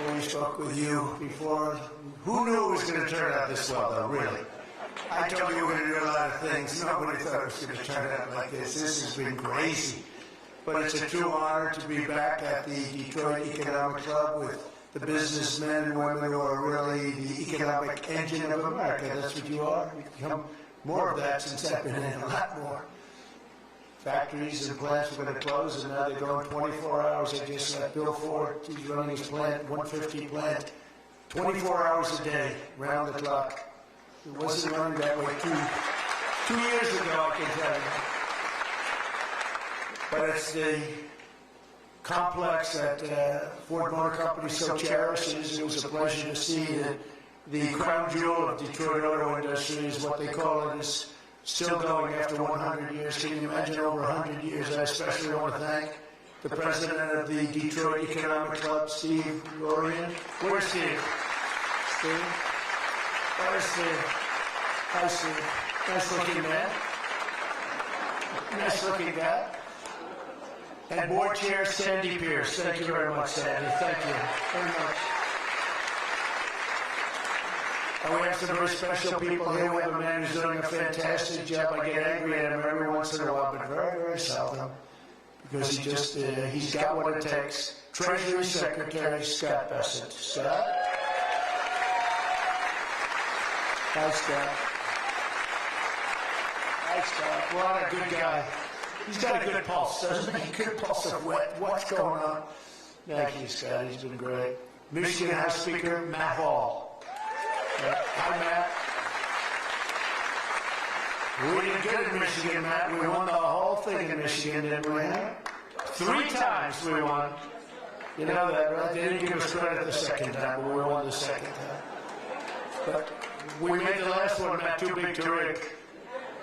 when we spoke with you before. Who knew it was going to turn out this well, though, really? I told you we were going to do a lot of things. Nobody thought it was going to turn out like this. This has been crazy. But it's a true honor to be back at the Detroit Economic Club with the businessmen and women who are really the economic engine of America. That's what you are. You've become more of that since I've been in, a lot more. Factories and plants were going to close, and now they're going 24 hours. I just Bill Ford, he's running his plant, 150 plant, 24 hours a day, round the clock. It wasn't running that way two years ago, I can tell you. But it's the complex that Ford Motor Company so cherishes. It was a pleasure to see that the crown jewel of Detroit auto industry is what they call it, is still going after 100 years. Can you imagine over 100 years? I especially want to thank the president of the Detroit Economic Club, Steve Lorian. Where's Steve? Steve? Where's Steve? Hi, Steve. Nice looking man. Nice looking guy. And board chair Sandy Pierce. Thank you very much, Sandy. Thank you very much. And we have some very special people here. We have a man who's doing a fantastic job. I get angry at him every once in a while, but very, very seldom, because he's got what it takes. Treasury Secretary Scott Bessent. Scott? Hi, Scott. Hi, Scott. What a good guy. He's got a good pulse, doesn't he? Good pulse of what's going on. Thank you, Scott. He's been great. Michigan House Speaker Matt Hall. Hi, Matt. We did good in Michigan, Matt. We won the whole thing in Michigan, didn't we? 3 times we won. You know that, right? They didn't give us credit the second time, but we won the second time. But we made the last one, Matt, too big to rig.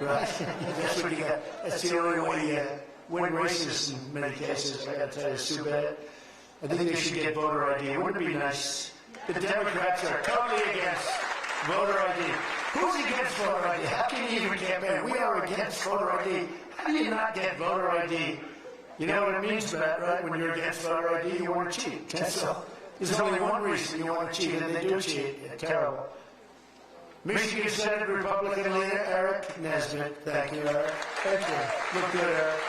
Right? That's what you got. That's the only way you win races in many cases. I got to tell you, it's too bad. I think they should get voter ID. Wouldn't it be nice? The Democrats are totally against voter ID. Who's against voter ID? How can you even campaign? We are against voter ID. How do you not get voter ID? You know what it means, Matt, right? When you're against voter ID, you want to cheat. That's all. There's only one reason you want to cheat, and they do cheat. It's terrible. Michigan Senate Republican leader Eric Nesbitt. Thank you, Eric. Thank you. Look good, Eric.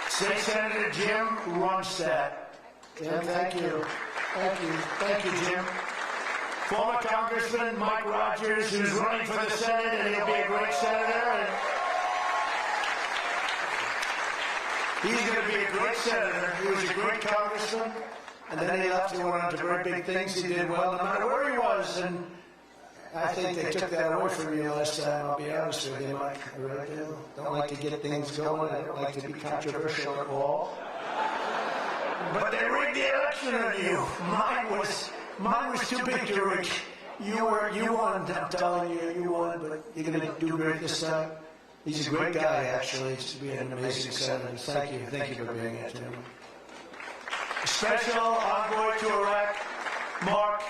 State Senator Jim Ronstadt. Jim, thank you. Thank you. Thank you, Jim. Former Congressman Mike Rogers, who's running for the Senate, and he'll be a great senator. And he's going to be a great senator. He was a great congressman, and then he left and went on to very big things. He did well no matter where he was, and I think they took that away from you last time, I'll be honest with you, Mike. I really do. Don't like to get things going. I don't like to be controversial at all. But they rigged the election on you. Mine was too big to rig. You won, I'm telling you, you won, but you're going to do great this time. He's a great guy, actually. He's to be an amazing senator. Thank you for being here, Tim. Special envoy to Iraq, Mark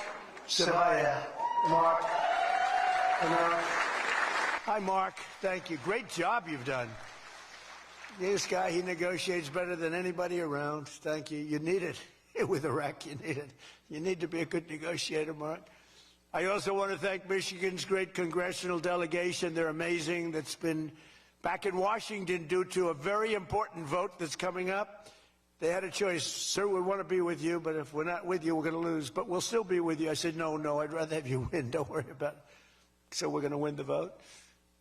Sabaya. Mark. Hi, Mark. Thank you. Great job you've done. This guy, he negotiates better than anybody around. Thank you. You need it. With Iraq, you need it. You need to be a good negotiator, Mark. I also want to thank Michigan's great congressional delegation. They're amazing. That's been back in Washington due to a very important vote that's coming up. They had a choice. Sir, we want to be with you, but if we're not with you, we're going to lose. But we'll still be with you. I said, no, I'd rather have you win. Don't worry about it. So we're going to win the vote.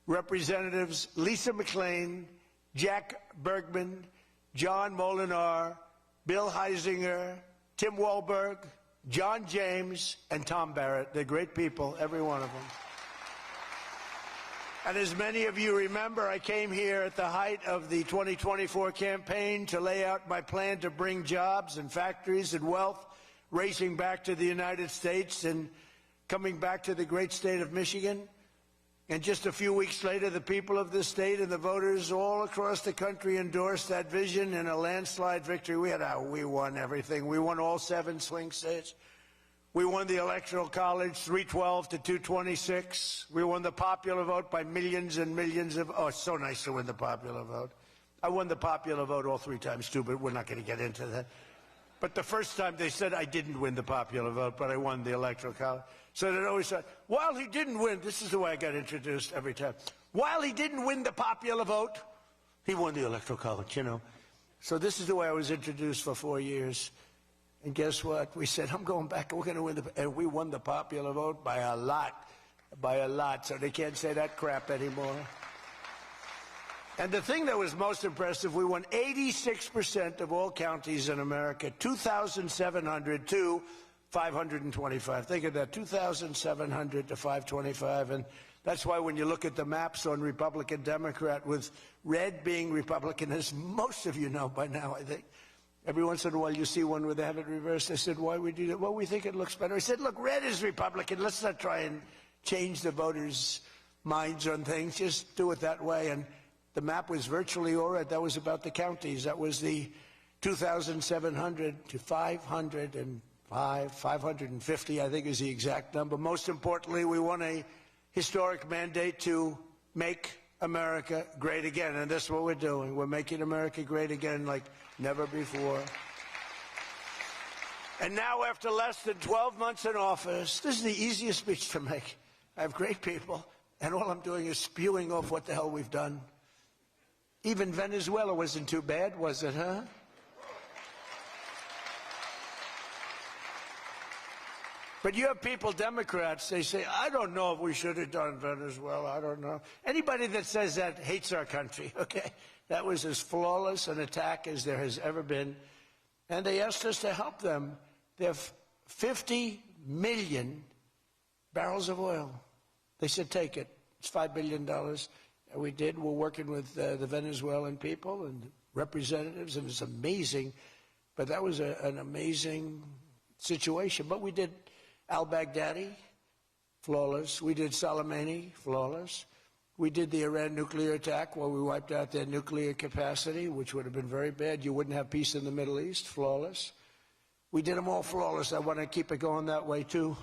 Representatives Lisa McClain, Jack Bergman, John Molinar, Bill Heisinger, Tim Walberg, John James, and Tom Barrett. They're great people, every one of them. And as many of you remember, I came here at the height of the 2024 campaign to lay out my plan to bring jobs and factories and wealth racing back to the United States and coming back to the great state of Michigan. And just a few weeks later, the people of this state and the voters all across the country endorsed that vision in a landslide victory. We won everything. We won all 7 swing states. We won the Electoral College 312 to 226. We won the popular vote by millions and millions of... Oh, it's so nice to win the popular vote. I won the popular vote all 3 times, too, but we're not going to get into that. But the first time they said I didn't win the popular vote, but I won the Electoral College. So they always said, while he didn't win, this is the way I got introduced every time. While he didn't win the popular vote, he won the Electoral College, you know. So this is the way I was introduced for 4 years. And guess what? We said, I'm going back, we're going to win and we won the popular vote by a lot. By a lot. So they can't say that crap anymore. And the thing that was most impressive, we won 86% of all counties in America, 2,700 to 525. Think of that, 2,700 to 525. And that's why when you look at the maps on Republican, Democrat, with red being Republican, as most of you know by now, I think, every once in a while you see one where they have it reversed. I said, why would you do that? Well, we think it looks better. I said, look, red is Republican. Let's not try and change the voters' minds on things. Just do it that way. And the map was virtually all right. That was about the counties. That was the 2,700 to 505, 550, I think is the exact number. Most importantly, we won a historic mandate to make America great again. And that's what we're doing. We're making America great again like never before. And now, after less than 12 months in office, this is the easiest speech to make. I have great people, and all I'm doing is spewing off what the hell we've done. Even Venezuela wasn't too bad, was it, huh? But you have people, Democrats, they say, I don't know if we should have done Venezuela, I don't know. Anybody that says that hates our country, okay? That was as flawless an attack as there has ever been. And they asked us to help them. They have 50 million barrels of oil. They said, take it. It's $5 billion. And we did. We're working with the Venezuelan people and representatives, and it's amazing. But that was an amazing situation. But we did al-Baghdadi, flawless. We did Soleimani, flawless. We did the Iran nuclear attack where we wiped out their nuclear capacity, which would have been very bad. You wouldn't have peace in the Middle East, flawless. We did them all flawless. I want to keep it going that way, too.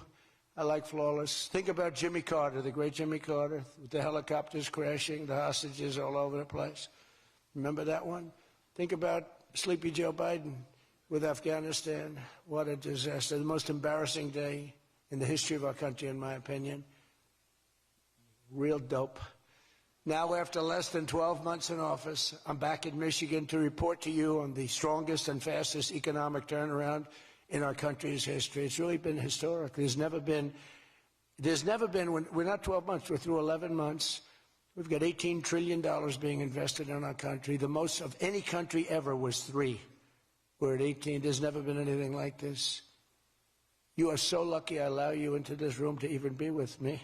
I like flawless. Think about Jimmy Carter, the great Jimmy Carter, with the helicopters crashing, the hostages all over the place. Remember that one? Think about Sleepy Joe Biden with Afghanistan. What a disaster. The most embarrassing day in the history of our country, in my opinion. Real dope. Now, after less than 12 months in office, I'm back in Michigan to report to you on the strongest and fastest economic turnaround in our country's history. It's really been historic. There's never been, we're not 12 months, we're through 11 months. We've got $18 trillion being invested in our country. The most of any country ever was 3. We're at 18. There's never been anything like this. You are so lucky I allow you into this room to even be with me.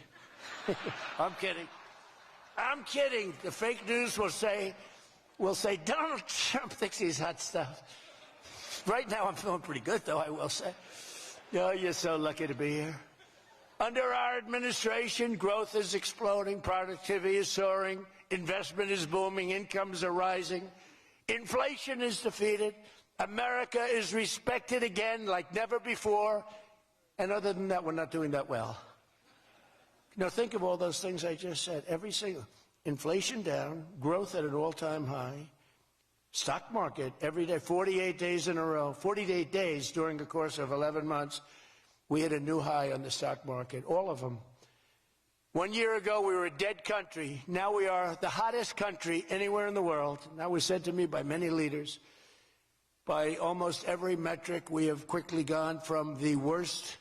I'm kidding. I'm kidding. The fake news will say Donald Trump thinks he's hot stuff. Right now I'm feeling pretty good, though, I will say. Oh, you're so lucky to be here. Under our administration, growth is exploding, productivity is soaring, investment is booming, incomes are rising, inflation is defeated, America is respected again like never before, and other than that, we're not doing that well. Now, think of all those things I just said. Every single, inflation down, growth at an all-time high, stock market every day, 48 days in a row, 48 days during the course of 11 months, we hit a new high on the stock market, all of them. 1 year ago, we were a dead country. Now we are the hottest country anywhere in the world. That was said to me by many leaders. By almost every metric, we have quickly gone from the worst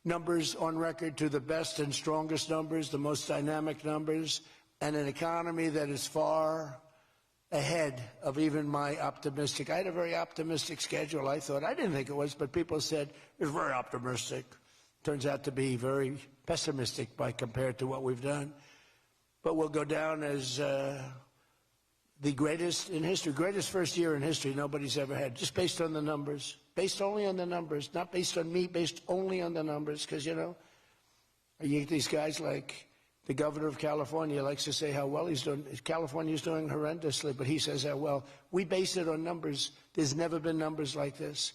numbers on record to the best and strongest numbers, the most dynamic numbers, and an economy that is far ahead of even my optimistic. I had a very optimistic schedule, I thought. I didn't think it was, but people said it was very optimistic. Turns out to be very pessimistic by compared to what we've done. But we'll go down as the greatest in history, greatest first year in history nobody's ever had, just based on the numbers, based only on the numbers, not based on me, based only on the numbers, because, you know, you get these guys like the governor of California likes to say how well he's doing. California's doing horrendously, but he says how well. We base it on numbers. There's never been numbers like this.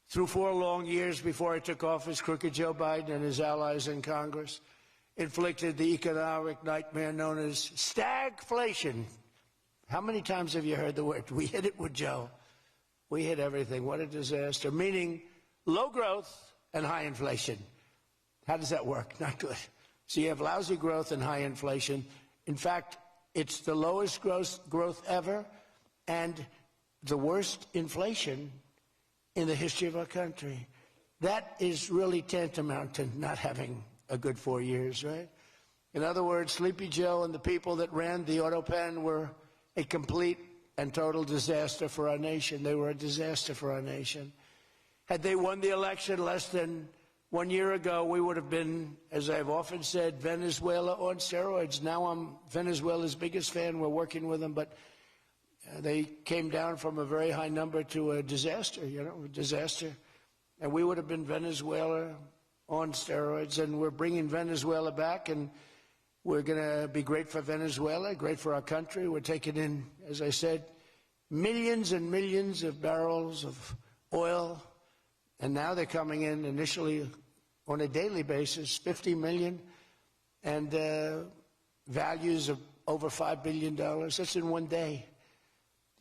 Through 4 long years before I took office, crooked Joe Biden and his allies in Congress inflicted the economic nightmare known as stagflation. How many times have you heard the word? We hit it with Joe. We hit everything. What a disaster. Meaning low growth and high inflation. How does that work? Not good. So you have lousy growth and high inflation. In fact, it's the lowest growth ever and the worst inflation in the history of our country. That is really tantamount to not having a good 4 years, right? In other words, Sleepy Joe and the people that ran the auto pen were a complete and total disaster for our nation. They were a disaster for our nation. Had they won the election less than 1 year ago, we would have been, as I've often said, Venezuela on steroids. Now I'm Venezuela's biggest fan. We're working with them, but they came down from a very high number to a disaster, a disaster. And we would have been Venezuela on steroids, and we're bringing Venezuela back, and we're going to be great for Venezuela, great for our country. We're taking in, as I said, millions and millions of barrels of oil, and now they're coming in initially on a daily basis, 50 million, and values of over $5 billion. That's in one day.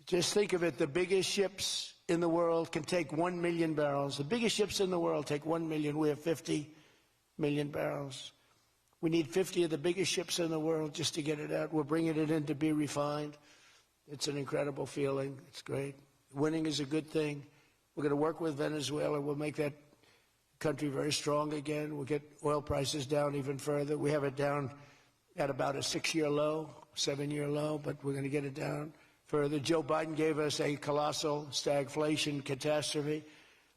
Just think of it, the biggest ships in the world can take 1 million barrels. The biggest ships in the world take 1 million. We have 50 million barrels. We need 50 of the biggest ships in the world just to get it out. We're bringing it in to be refined. It's an incredible feeling. It's great. Winning is a good thing. We're going to work with Venezuela. We'll make that country very strong again. We'll get oil prices down even further. We have it down at about a 6-year low, 7-year low, but we're going to get it down further. Joe Biden gave us a colossal stagflation catastrophe,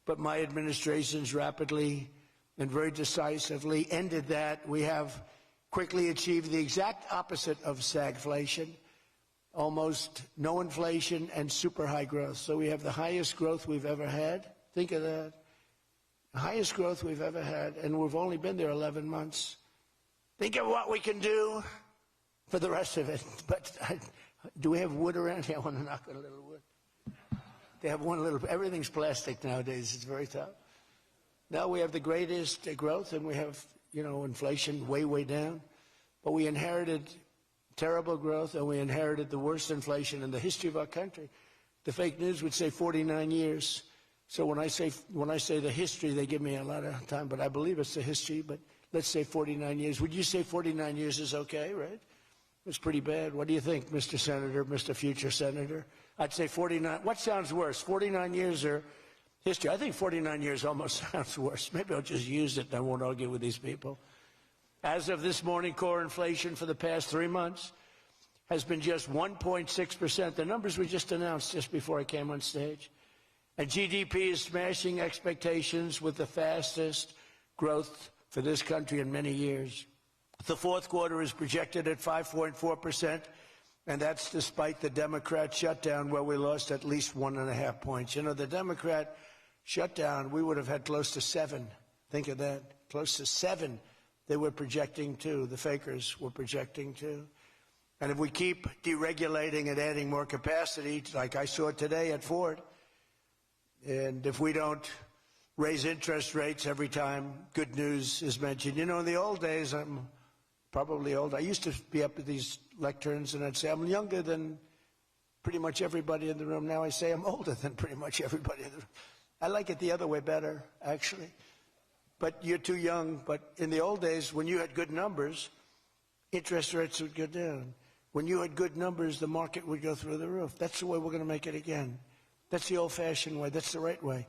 but my administration's rapidly and very decisively ended that. We have quickly achieved the exact opposite of stagflation, almost no inflation and super high growth. So we have the highest growth we've ever had. Think of that. The highest growth we've ever had, and we've only been there 11 months. Think of what we can do for the rest of it. But do we have wood around here? I want to knock on a little wood. They have one little, everything's plastic nowadays. It's very tough. Now we have the greatest growth, and we have, inflation way, way down. But we inherited terrible growth, and we inherited the worst inflation in the history of our country. The fake news would say 49 years. So when I say the history, they give me a lot of time, but I believe it's the history. But let's say 49 years. Would you say 49 years is okay, right? It's pretty bad. What do you think, Mr. Senator, Mr. Future Senator? I'd say 49. What sounds worse, 49 years or history? I think 49 years almost sounds worse. Maybe I'll just use it and I won't argue with these people. As of this morning, core inflation for the past 3 months has been just 1.6%. The numbers we just announced just before I came on stage. And GDP is smashing expectations with the fastest growth for this country in many years. The fourth quarter is projected at 5.4%, and that's despite the Democrat shutdown where we lost at least 1.5 points. The Democrat shutdown, we would have had close to 7. Think of that, close to 7 they were projecting to. The fakers were projecting to. And if we keep deregulating and adding more capacity, like I saw today at Ford, and if we don't raise interest rates every time good news is mentioned. In the old days, I'm probably old. I used to be up at these lecterns and I'd say I'm younger than pretty much everybody in the room. Now I say I'm older than pretty much everybody in the room. I like it the other way better, actually. But you're too young. But in the old days, when you had good numbers, interest rates would go down. When you had good numbers, the market would go through the roof. That's the way we're going to make it again. That's the old-fashioned way. That's the right way.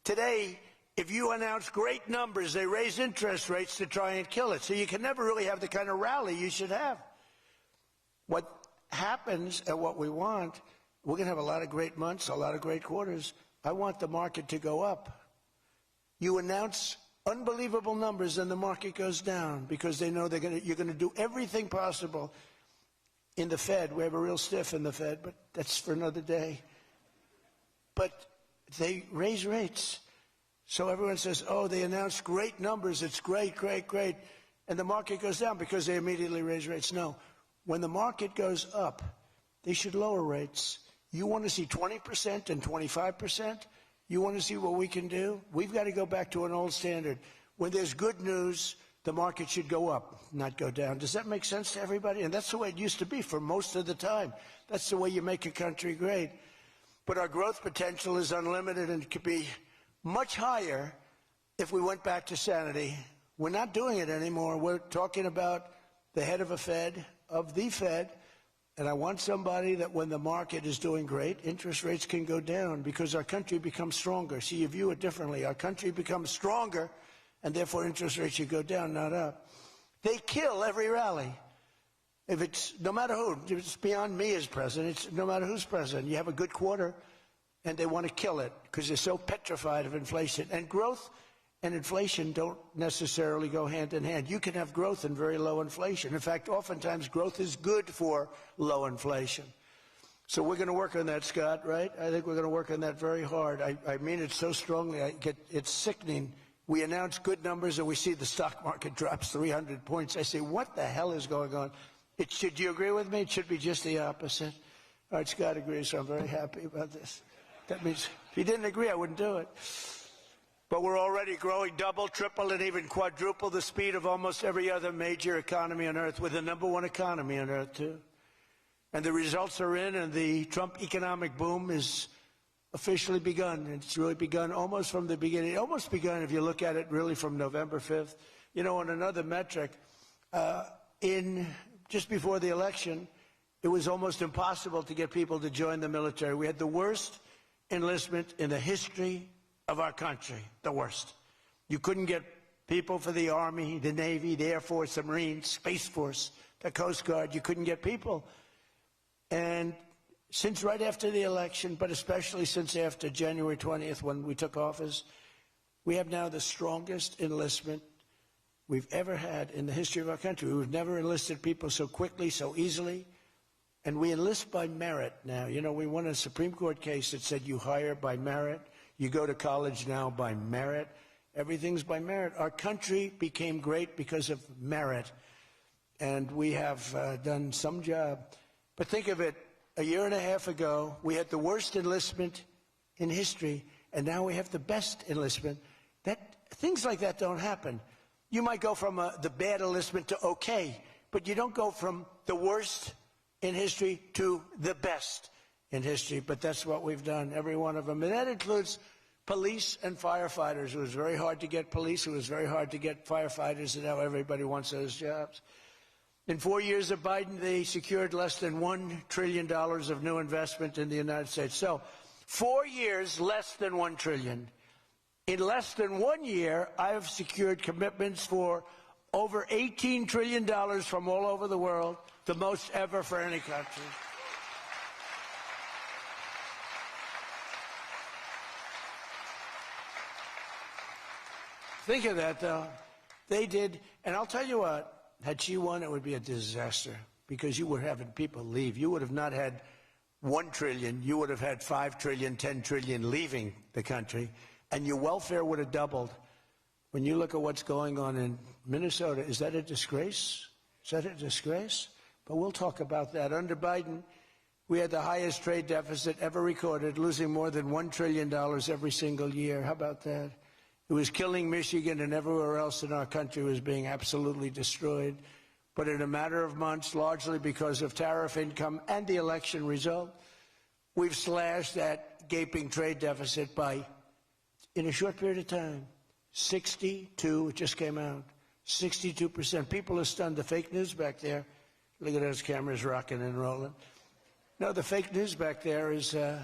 Today, if you announce great numbers, they raise interest rates to try and kill it. So you can never really have the kind of rally you should have. What happens and what we want, we're going to have a lot of great months, a lot of great quarters. I want the market to go up. You announce unbelievable numbers and the market goes down because they know you're going to do everything possible. In the Fed, we have a real stiff in the Fed, but that's for another day. But they raise rates. So everyone says, oh, they announced great numbers. It's great, great, great. And the market goes down because they immediately raise rates. No. When the market goes up, they should lower rates. You want to see 20% and 25%? You want to see what we can do? We've got to go back to an old standard. When there's good news, the market should go up, not go down. Does that make sense to everybody? And that's the way it used to be for most of the time. That's the way you make a country great. But our growth potential is unlimited and could be much higher if we went back to sanity. We're not doing it anymore. We're talking about the head of the Fed, and I want somebody that when the market is doing great, interest rates can go down because our country becomes stronger. See, you view it differently. Our country becomes stronger, and therefore interest rates should go down, not up. They kill every rally. If it's, no matter who, it's beyond me as president, it's no matter who's president. You have a good quarter, and they want to kill it because they're so petrified of inflation. And growth and inflation don't necessarily go hand in hand. You can have growth and very low inflation. In fact, oftentimes growth is good for low inflation. So we're going to work on that, Scott, right? I think we're going to work on that very hard. I mean it so strongly, it's sickening. We announce good numbers and we see the stock market drops 300 points. I say, what the hell is going on? Do you agree with me? It should be just the opposite. All right, Scott agrees, so I'm very happy about this. That means if he didn't agree, I wouldn't do it. But we're already growing double, triple, and even quadruple the speed of almost every other major economy on Earth. We're the #1 economy on Earth, too. And the results are in, and the Trump economic boom is officially begun. It's really begun almost from the beginning. It almost begun, if you look at it, really from November 5th. You know, on another metric, just before the election, it was almost impossible to get people to join the military. We had the worst enlistment in the history of our country, the worst. You couldn't get people for the Army, the Navy, the Air Force, the Marines, Space Force, the Coast Guard. You couldn't get people. And since right after the election, but especially since after January 20th when we took office, we have now the strongest enlistment we've ever had in the history of our country. We've never enlisted people so quickly, so easily. And we enlist by merit now. You know, we won a Supreme Court case that said you hire by merit. You go to college now by merit. Everything's by merit. Our country became great because of merit. And we have done some job. But think of it, a year and a half ago, we had the worst enlistment in history, and now we have the best enlistment. Things like that don't happen. You might go from the bad enlistment to okay, but you don't go from the worst in history to the best in history. But that's what we've done, every one of them. And that includes police and firefighters. It was very hard to get police. It was very hard to get firefighters, and now everybody wants those jobs. In 4 years of Biden, they secured less than $1 trillion of new investment in the United States. So 4 years, less than $1 trillion. In less than 1 year, I have secured commitments for over $18 trillion from all over the world, the most ever for any country. Think of that, though. They did, and I'll tell you what, had she won, it would be a disaster because you were having people leave. You would have not had $1 trillion. You would have had $5 trillion, $10 trillion leaving the country. And your welfare would have doubled. When you look at what's going on in Minnesota, is that a disgrace? Is that a disgrace? But we'll talk about that. Under Biden, we had the highest trade deficit ever recorded, losing more than $1 trillion every single year. How about that? It was killing Michigan, and everywhere else in our country was being absolutely destroyed. But in a matter of months, largely because of tariff income and the election result, we've slashed that gaping trade deficit by, in a short period of time, 62, it just came out, 62%. People are stunned. The fake news back there, look at those cameras rocking and rolling. No, the fake news back there is, they're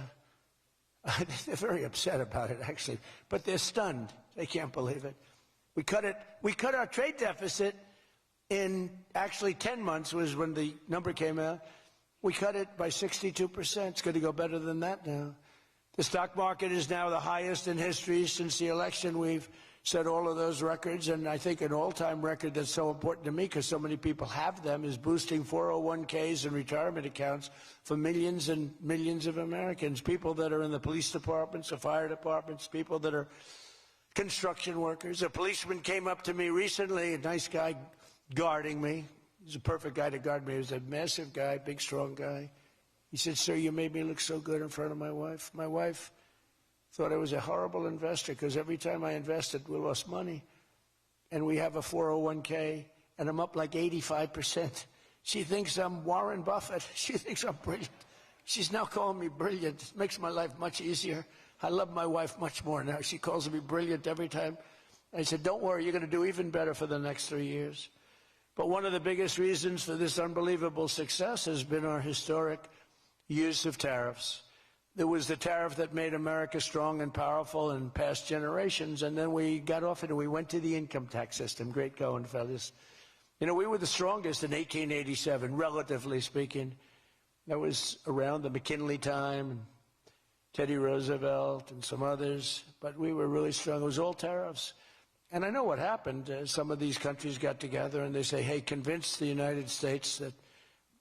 very upset about it, actually. But they're stunned. They can't believe it. We cut our trade deficit in actually 10 months was when the number came out. We cut it by 62%. It's going to go better than that now. The stock market is now the highest in history since the election. We've set all of those records, and I think an all-time record that's so important to me because so many people have them is boosting 401ks and retirement accounts for millions and millions of Americans, people that are in the police departments, the fire departments, people that are construction workers. A policeman came up to me recently, a nice guy guarding me. He's a perfect guy to guard me. He was a massive guy, big, strong guy. He said, "Sir, you made me look so good in front of my wife. My wife thought I was a horrible investor because every time I invested, we lost money. And we have a 401k, and I'm up like 85%. She thinks I'm Warren Buffett. She thinks I'm brilliant. She's now calling me brilliant. It makes my life much easier. I love my wife much more now. She calls me brilliant every time. I said, don't worry, you're going to do even better for the next 3 years. But one of the biggest reasons for this unbelievable success has been our historic use of tariffs. There was the tariff that made America strong and powerful in past generations, and then we got off it and we went to the income tax system. Great going, fellas. You know, we were the strongest in 1887, relatively speaking. That was around the McKinley time, and Teddy Roosevelt and some others, but we were really strong. It was all tariffs. And I know what happened. Some of these countries got together and they say, hey, convince the United States that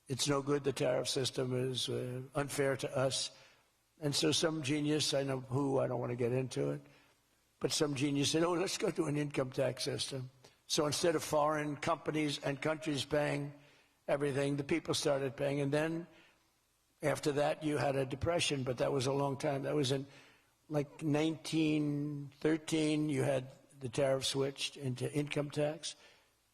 it's no good, the tariff system is unfair to us. And so some genius, I know who, I don't want to get into it, but some genius said, oh, let's go to an income tax system. So instead of foreign companies and countries paying everything, the people started paying. And then after that, you had a depression, but that was a long time. That was in like 1913, you had the tariff switched into income tax.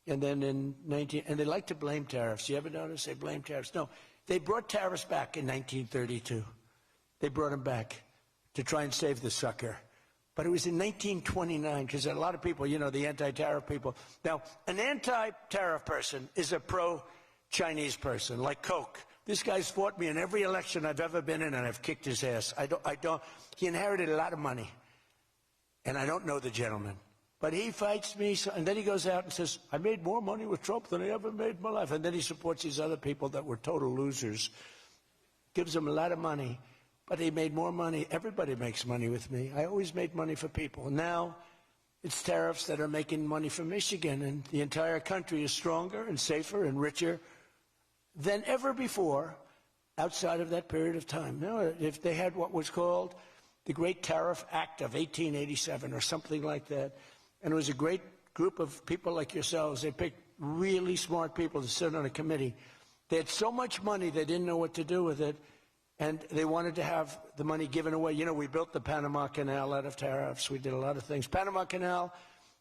And then in and they like to blame tariffs. You ever notice they blame tariffs? No, they brought tariffs back in 1932. They brought them back to try and save the sucker. But it was in 1929, because a lot of people, you know, the anti-tariff people. Now, an anti-tariff person is a pro-Chinese person, like Coke. This guy's fought me in every election I've ever been in, and I've kicked his ass. He inherited a lot of money, and I don't know the gentleman. But he fights me, and then he goes out and says, I made more money with Trump than I ever made in my life. And then he supports these other people that were total losers. Gives them a lot of money, but he made more money. Everybody makes money with me. I always made money for people. Now it's tariffs that are making money for Michigan, and the entire country is stronger and safer and richer than ever before outside of that period of time. Now, if they had what was called the Great Tariff Act of 1887 or something like that, and it was a great group of people like yourselves. They picked really smart people to sit on a committee. They had so much money they didn't know what to do with it, and they wanted to have the money given away. You know, we built the Panama Canal out of tariffs. We did a lot of things. Panama Canal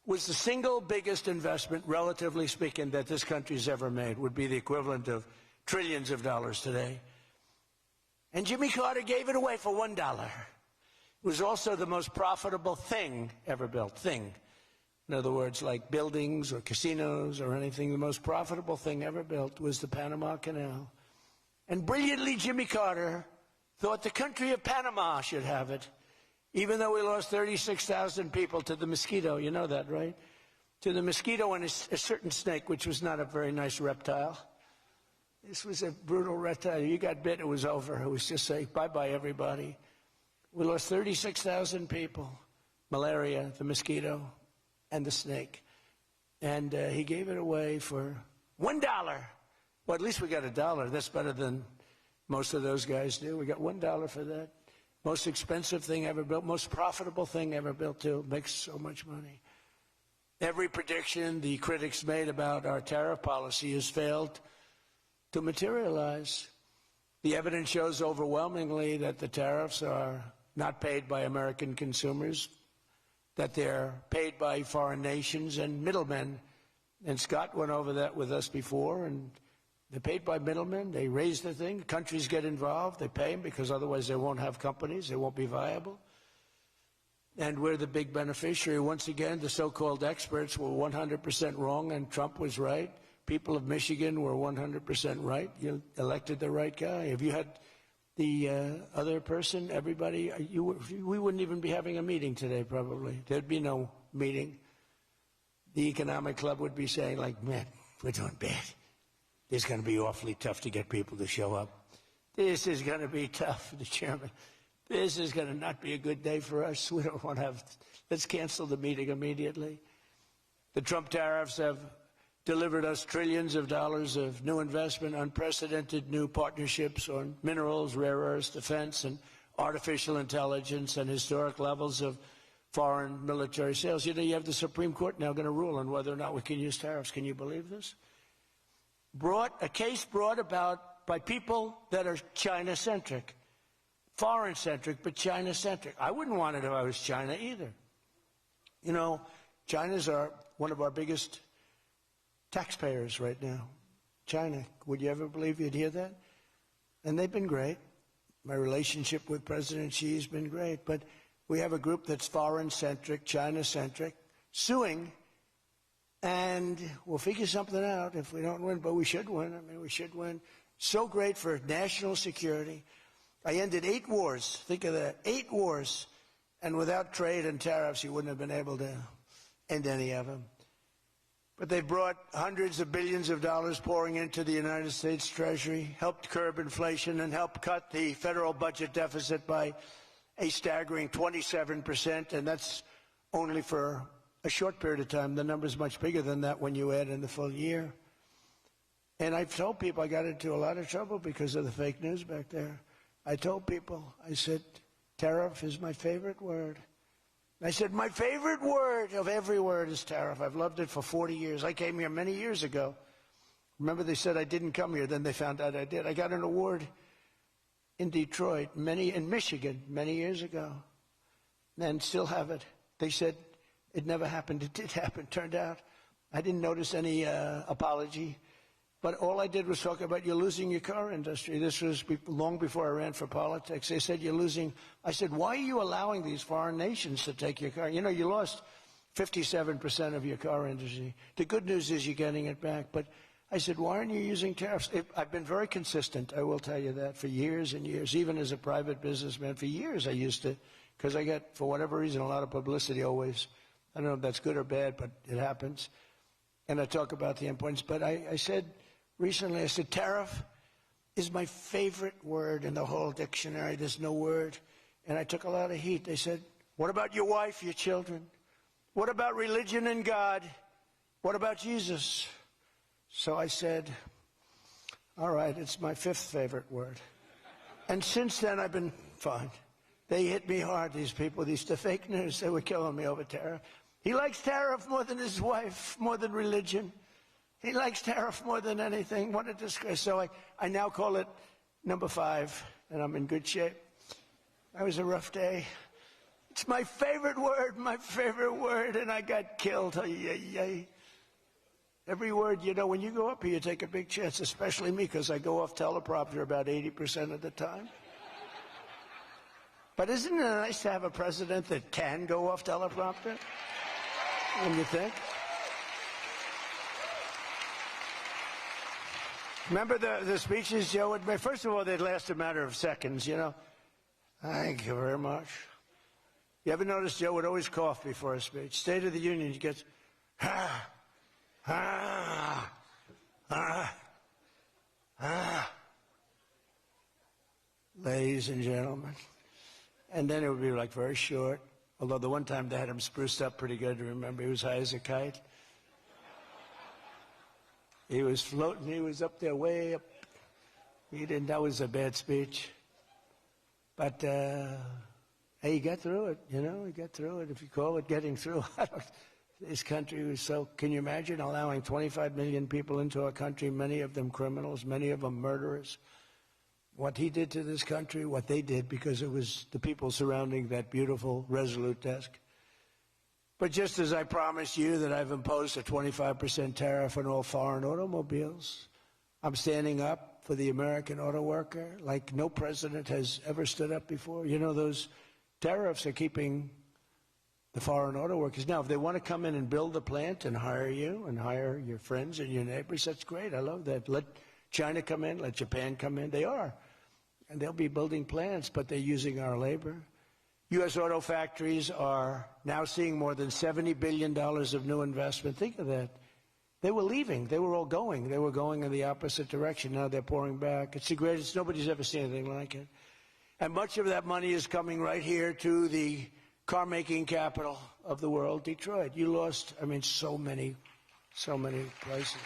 was the single biggest investment, relatively speaking, that this country's ever made. Would be the equivalent of trillions of dollars today. And Jimmy Carter gave it away for $1. It was also the most profitable thing ever built. In other words, like buildings or casinos or anything, the most profitable thing ever built was the Panama Canal. And brilliantly, Jimmy Carter thought the country of Panama should have it, even though we lost 36,000 people to the mosquito. You know that, right? To the mosquito and a certain snake, which was not a very nice reptile. This was a brutal reptile. You got bit, it was over. It was just say, bye-bye, everybody. We lost 36,000 people. Malaria, the mosquito, and the snake. And he gave it away for $1. Well, at least we got $1. That's better than most of those guys do. We got $1 for that. Most expensive thing ever built, most profitable thing ever built, too. Makes so much money. Every prediction the critics made about our tariff policy has failed to materialize. The evidence shows overwhelmingly that the tariffs are not paid by American consumers, that they're paid by foreign nations and middlemen. And Scott went over that with us before, and they're paid by middlemen. They raise the thing. Countries get involved. They pay them because otherwise they won't have companies. They won't be viable. And we're the big beneficiary. Once again, the so-called experts were 100% wrong, and Trump was right. People of Michigan were 100% right. You elected the right guy. If you had the other person, everybody, we wouldn't even be having a meeting today, probably. There'd be no meeting. The economic club would be saying, like, man, we're doing bad. It's going to be awfully tough to get people to show up. This is going to be tough, the chairman. This is going to not be a good day for us. We don't want to have, let's cancel the meeting immediately. The Trump tariffs have delivered us trillions of dollars of new investment, unprecedented new partnerships on minerals, rare earths, defense, and artificial intelligence, and historic levels of foreign military sales. You know, you have the Supreme Court now going to rule on whether or not we can use tariffs. Can you believe this? A case brought about by people that are China-centric, foreign-centric, but China-centric. I wouldn't want it if I was China either. You know, China's one of our biggest taxpayers right now. China, would you ever believe you'd hear that? And they've been great. My relationship with President Xi has been great, but we have a group that's foreign-centric, China-centric, suing, and we'll figure something out if we don't win, but we should win. I mean, we should win. So great for national security. I ended 8 wars. Think of that, 8 wars. And without trade and tariffs, you wouldn't have been able to end any of them. But they brought hundreds of billions of dollars pouring into the United States Treasury, helped curb inflation, and helped cut the federal budget deficit by a staggering 27%, and that's only for a short period of time. The number's much bigger than that when you add in the full year. And I've told people I got into a lot of trouble because of the fake news back there. I told people, I said, tariff is my favorite word. I said, my favorite word of every word is tariff. I've loved it for 40 years. I came here many years ago. Remember, they said I didn't come here. Then they found out I did. I got an award in Detroit, in Michigan, many years ago, and still have it. They said it never happened. It did happen. Turned out I didn't notice any apology. But all I did was talk about you're losing your car industry. This was long before I ran for politics. They said you're losing. I said, why are you allowing these foreign nations to take your car? You know, you lost 57% of your car industry. The good news is you're getting it back. But I said, why aren't you using tariffs? I've been very consistent, I will tell you that, for years and years. Even as a private businessman, for years I used to, because I get, for whatever reason, a lot of publicity always. I don't know if that's good or bad, but it happens. And I talk about the importance. But I said, recently, I said, tariff is my favorite word in the whole dictionary. There's no word. And I took a lot of heat. They said, what about your wife, your children? What about religion and God? What about Jesus? So I said, all right, it's my 5th favorite word. And since then, I've been fine. They hit me hard, these people, the fake news. They were killing me over tariff. He likes tariff more than his wife, more than religion. He likes tariff more than anything. What a disgrace. So I now call it number 5, and I'm in good shape. That was a rough day. It's my favorite word, and I got killed. Every word, you know, when you go up here, you take a big chance, especially me, because I go off teleprompter about 80% of the time. But isn't it nice to have a president that can go off teleprompter? When you think? Remember the speeches Joe would make? First of all, they'd last a matter of seconds, you know. Thank you very much. You ever notice Joe would always cough before a speech? State of the Union, he gets, ladies and gentlemen. And then it would be like very short. Although the one time they had him spruced up pretty good, remember, he was high as a kite. He was floating, he was up there way up. That was a bad speech. But, hey, he got through it, you know, he got through it. If you call it getting through, this country was so, can you imagine allowing 25 million people into our country, many of them criminals, many of them murderers? What he did to this country, what they did, because it was the people surrounding that beautiful, resolute desk. But just as I promised you that I've imposed a 25% tariff on all foreign automobiles, I'm standing up for the American auto worker like no president has ever stood up before. You know, those tariffs are keeping the foreign auto workers. Now, if they want to come in and build a plant and hire you and hire your friends and your neighbors, that's great. I love that. Let China come in, let Japan come in. They are. And they'll be building plants, but they're using our labor. U.S. auto factories are now seeing more than $70 billion of new investment. Think of that. They were leaving. They were all going. They were going in the opposite direction. Now they're pouring back. It's the greatest. Nobody's ever seen anything like it. And much of that money is coming right here to the car-making capital of the world, Detroit. You lost, I mean, so many places.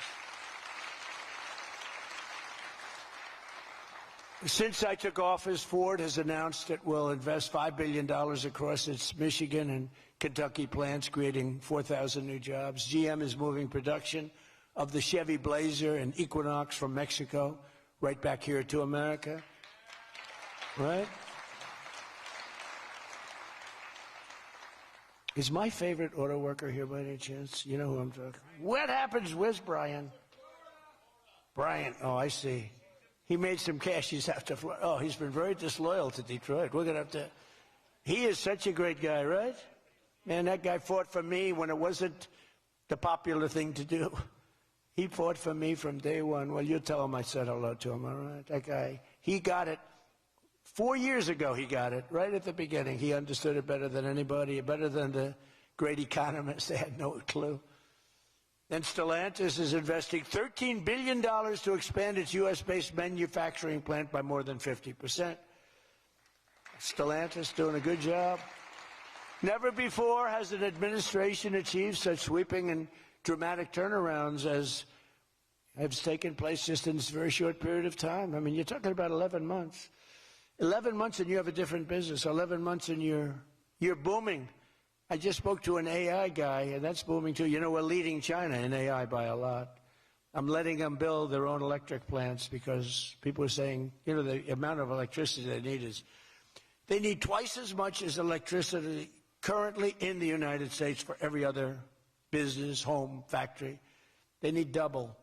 Since I took office, Ford has announced it will invest $5 billion across its Michigan and Kentucky plants, creating 4,000 new jobs. GM is moving production of the Chevy Blazer and Equinox from Mexico right back here to America. Right? Is my favorite auto worker here by any chance? You know who I'm talking about. What happens? Where's Brian? Brian. Oh, I see. He made some cash. He's he's been very disloyal to Detroit. We're going to have to. He is such a great guy, right? Man, that guy fought for me when it wasn't the popular thing to do. He fought for me from day one. Well, you tell him I said hello to him, all right? That guy, he got it. 4 years ago, he got it, right at the beginning. He understood it better than anybody, better than the great economists. They had no clue. And Stellantis is investing $13 billion to expand its U.S.-based manufacturing plant by more than 50%. Stellantis doing a good job. Never before has an administration achieved such sweeping and dramatic turnarounds as has taken place just in this very short period of time. I mean, you're talking about 11 months. 11 months and you have a different business. 11 months and you're booming. I just spoke to an AI guy, and that's booming too. You know, we're leading China in AI by a lot. I'm letting them build their own electric plants because people are saying, you know, the amount of electricity they need twice as much as electricity currently in the United States for every other business, home, factory. They need double.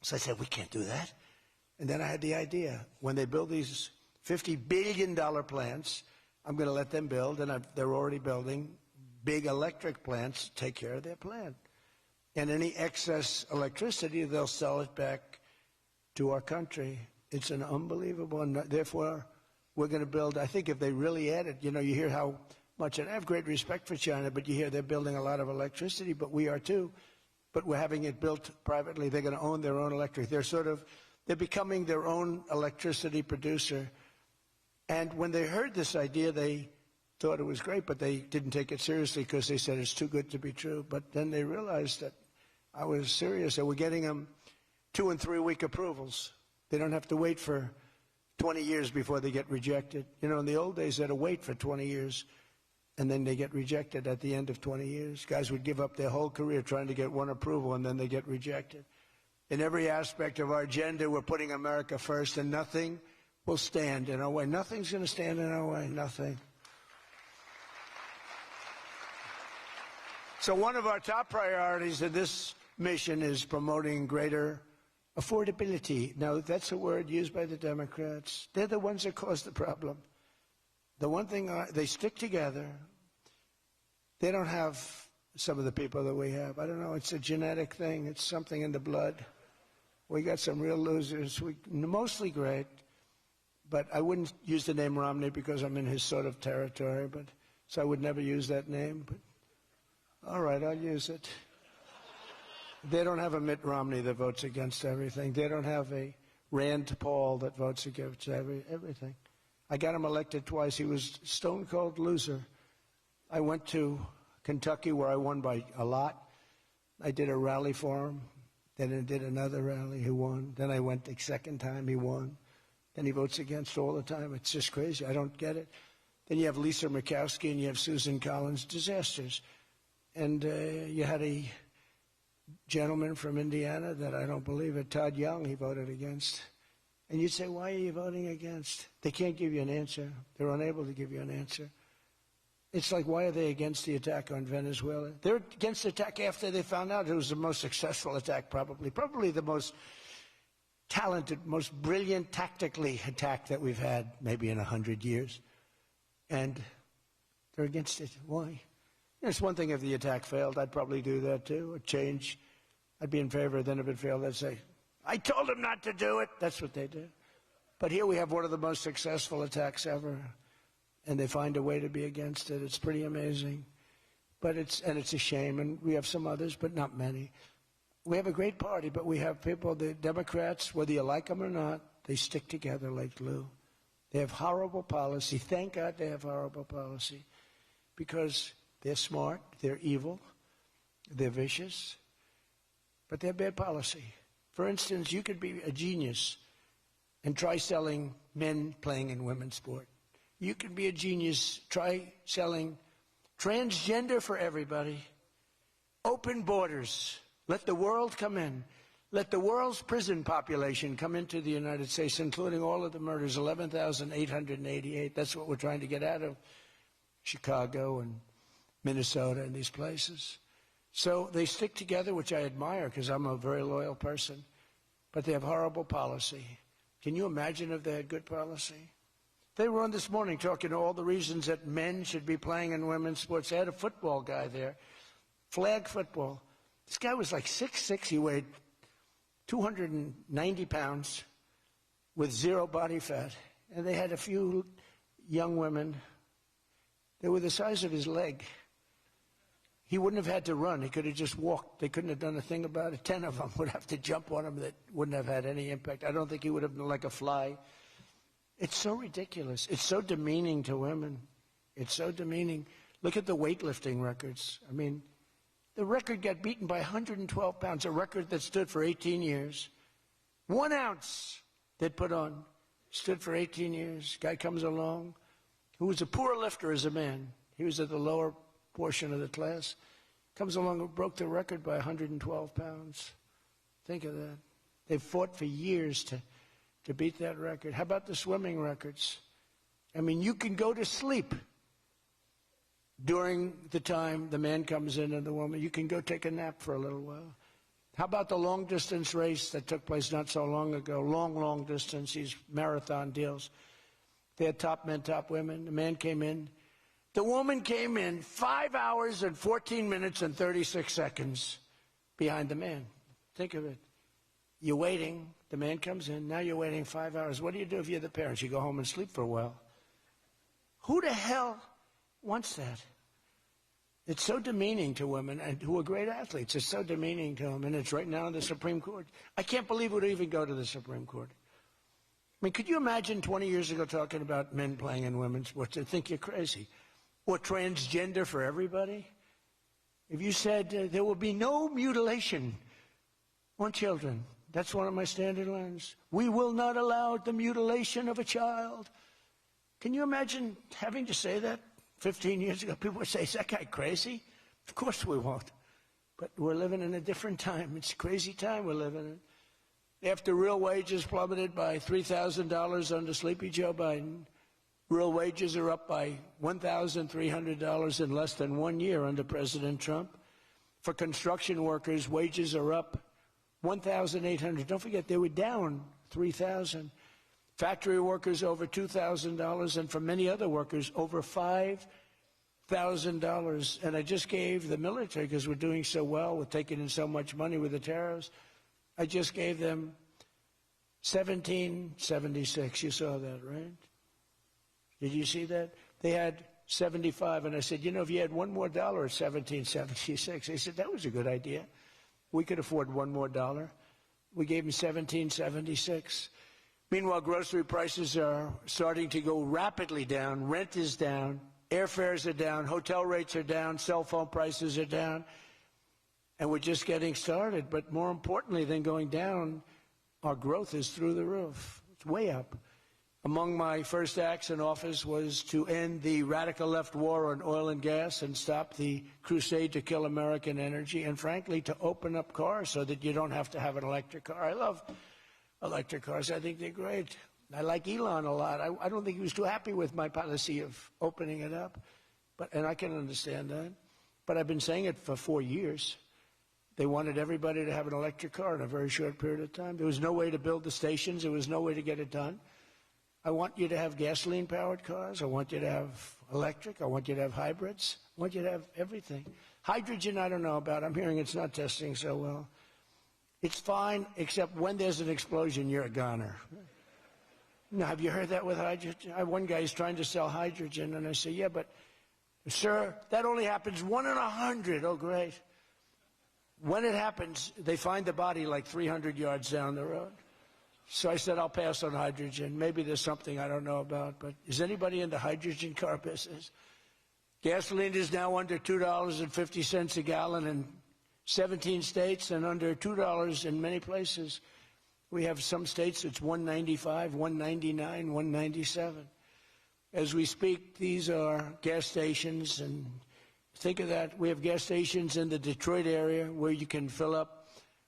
So I said, we can't do that. And then I had the idea. When they build these $50 billion plants, I'm going to let them build, and they're already building big electric plants to take care of their plant. And any excess electricity, they'll sell it back to our country. It's an unbelievable, and therefore we're going to build, I think if they really added, you know, you hear how much, and I have great respect for China, but you hear they're building a lot of electricity, but we are too. But we're having it built privately. They're going to own their own electric. They're becoming their own electricity producer. And when they heard this idea, they thought it was great, but they didn't take it seriously because they said it's too good to be true. But then they realized that I was serious. They were getting them 2- and 3-week approvals. They don't have to wait for 20 years before they get rejected. You know, in the old days, they had to wait for 20 years, and then they get rejected at the end of 20 years. Guys would give up their whole career trying to get one approval, and then they get rejected. In every aspect of our agenda, we're putting America first, and nothing will stand in our way. Nothing's going to stand in our way, nothing. So one of our top priorities in this mission is promoting greater affordability. Now, that's a word used by the Democrats. They're the ones that cause the problem. The one thing, they stick together. They don't have some of the people that we have. I don't know, it's a genetic thing. It's something in the blood. We got some real losers, mostly great. But I wouldn't use the name Romney because I'm in his sort of territory, so I would never use that name. But all right, I'll use it. They don't have a Mitt Romney that votes against everything. They don't have a Rand Paul that votes against everything. I got him elected twice. He was a stone-cold loser. I went to Kentucky where I won by a lot. I did a rally for him. Then I did another rally. He won. Then I went the second time. He won. Then he votes against all the time. It's just crazy. I don't get it. Then you have Lisa Murkowski and you have Susan Collins. Disasters. And you had a gentleman from Indiana that I don't believe it, Todd Young, he voted against. And you'd say, why are you voting against? They can't give you an answer. They're unable to give you an answer. It's like, why are they against the attack on Venezuela? They're against the attack after they found out it was the most successful attack, probably the most talented, most brilliant tactically attack that we've had maybe in 100 years. And they're against it. Why? It's one thing if the attack failed. I'd probably do that too, a change. I'd be in favor. Then if it failed, I'd say, I told him not to do it. That's what they do. But here we have one of the most successful attacks ever, and they find a way to be against it. It's pretty amazing. But it's a shame, and we have some others, but not many. We have a great party, but we have people, the Democrats, whether you like them or not, they stick together like glue. They have horrible policy. Thank God they have horrible policy, because they're smart, they're evil, they're vicious, but they're bad policy. For instance, you could be a genius and try selling men playing in women's sport. You could be a genius, try selling transgender for everybody, open borders, let the world come in, let the world's prison population come into the United States, including all of the murders, 11,888. That's what we're trying to get out of Chicago and Minnesota and these places. So they stick together, which I admire because I'm a very loyal person, but they have horrible policy. Can you imagine if they had good policy? They were on this morning talking all the reasons that men should be playing in women's sports. They had a football guy there, flag football. This guy was like 6'6". He weighed 290 pounds with zero body fat. And they had a few young women. They were the size of his leg. He wouldn't have had to run. He could have just walked. They couldn't have done a thing about it. 10 of them would have to jump on him that wouldn't have had any impact. I don't think he would have been like a fly. It's so ridiculous. It's so demeaning to women. It's so demeaning. Look at the weightlifting records. I mean, the record got beaten by 112 pounds, a record that stood for 18 years. 1 ounce they'd put on stood for 18 years. Guy comes along who was a poor lifter as a man. He was at the lower portion of the class. Comes along and broke the record by 112 pounds. Think of that. They've fought for years to beat that record. How about the swimming records? I mean, you can go to sleep during the time the man comes in and the woman. You can go take a nap for a little while. How about the long-distance race that took place not so long ago? Long distance, these marathon deals. They had top men, top women. The man came in. The woman came in 5 hours and 14 minutes and 36 seconds behind the man. Think of it. You're waiting. The man comes in. Now you're waiting 5 hours. What do you do if you're the parents? You go home and sleep for a while. Who the hell wants that? It's so demeaning to women and who are great athletes. It's so demeaning to them, and it's right now in the Supreme Court. I can't believe it would even go to the Supreme Court. I mean, could you imagine 20 years ago talking about men playing in women's sports? They'd think you're crazy. Or transgender for everybody? If you said there will be no mutilation on children, that's one of my standing lines. We will not allow the mutilation of a child. Can you imagine having to say that 15 years ago? People would say, is that guy crazy? Of course we won't. But we're living in a different time. It's a crazy time we're living in. After real wages plummeted by $3,000 under Sleepy Joe Biden, real wages are up by $1,300 in less than 1 year under President Trump. For construction workers, wages are up $1,800. Don't forget, they were down $3,000. Factory workers over $2,000, and for many other workers, over $5,000. And I just gave the military, because we're doing so well with taking in so much money with the tariffs, I just gave them $1,776. You saw that, right? Did you see that? They had 75, and I said, you know, if you had $1 more at $17.76, they said that was a good idea. We could afford $1 more. We gave them $17.76. Meanwhile, grocery prices are starting to go rapidly down. Rent is down. Airfares are down. Hotel rates are down. Cell phone prices are down. And we're just getting started. But more importantly than going down, our growth is through the roof. It's way up. Among my first acts in office was to end the radical left war on oil and gas and stop the crusade to kill American energy, and frankly, to open up cars so that you don't have to have an electric car. I love electric cars. I think they're great. I like Elon a lot. I don't think he was too happy with my policy of opening it up, and I can understand that. But I've been saying it for 4 years. They wanted everybody to have an electric car in a very short period of time. There was no way to build the stations. There was no way to get it done. I want you to have gasoline-powered cars. I want you to have electric. I want you to have hybrids. I want you to have everything. Hydrogen, I don't know about. I'm hearing it's not testing so well. It's fine, except when there's an explosion, you're a goner. Now, have you heard that with hydrogen? One guy is trying to sell hydrogen, and I say, yeah, but, sir, that only happens 1 in 100. Oh, great. When it happens, they find the body like 300 yards down the road. So I said, I'll pass on hydrogen. Maybe there's something I don't know about, but is anybody in the hydrogen car business? Gasoline is now under $2.50 a gallon in 17 states and under $2 in many places. We have some states it's $1.95, $1.99, $1.97. As we speak, these are gas stations, and think of that. We have gas stations in the Detroit area where you can fill up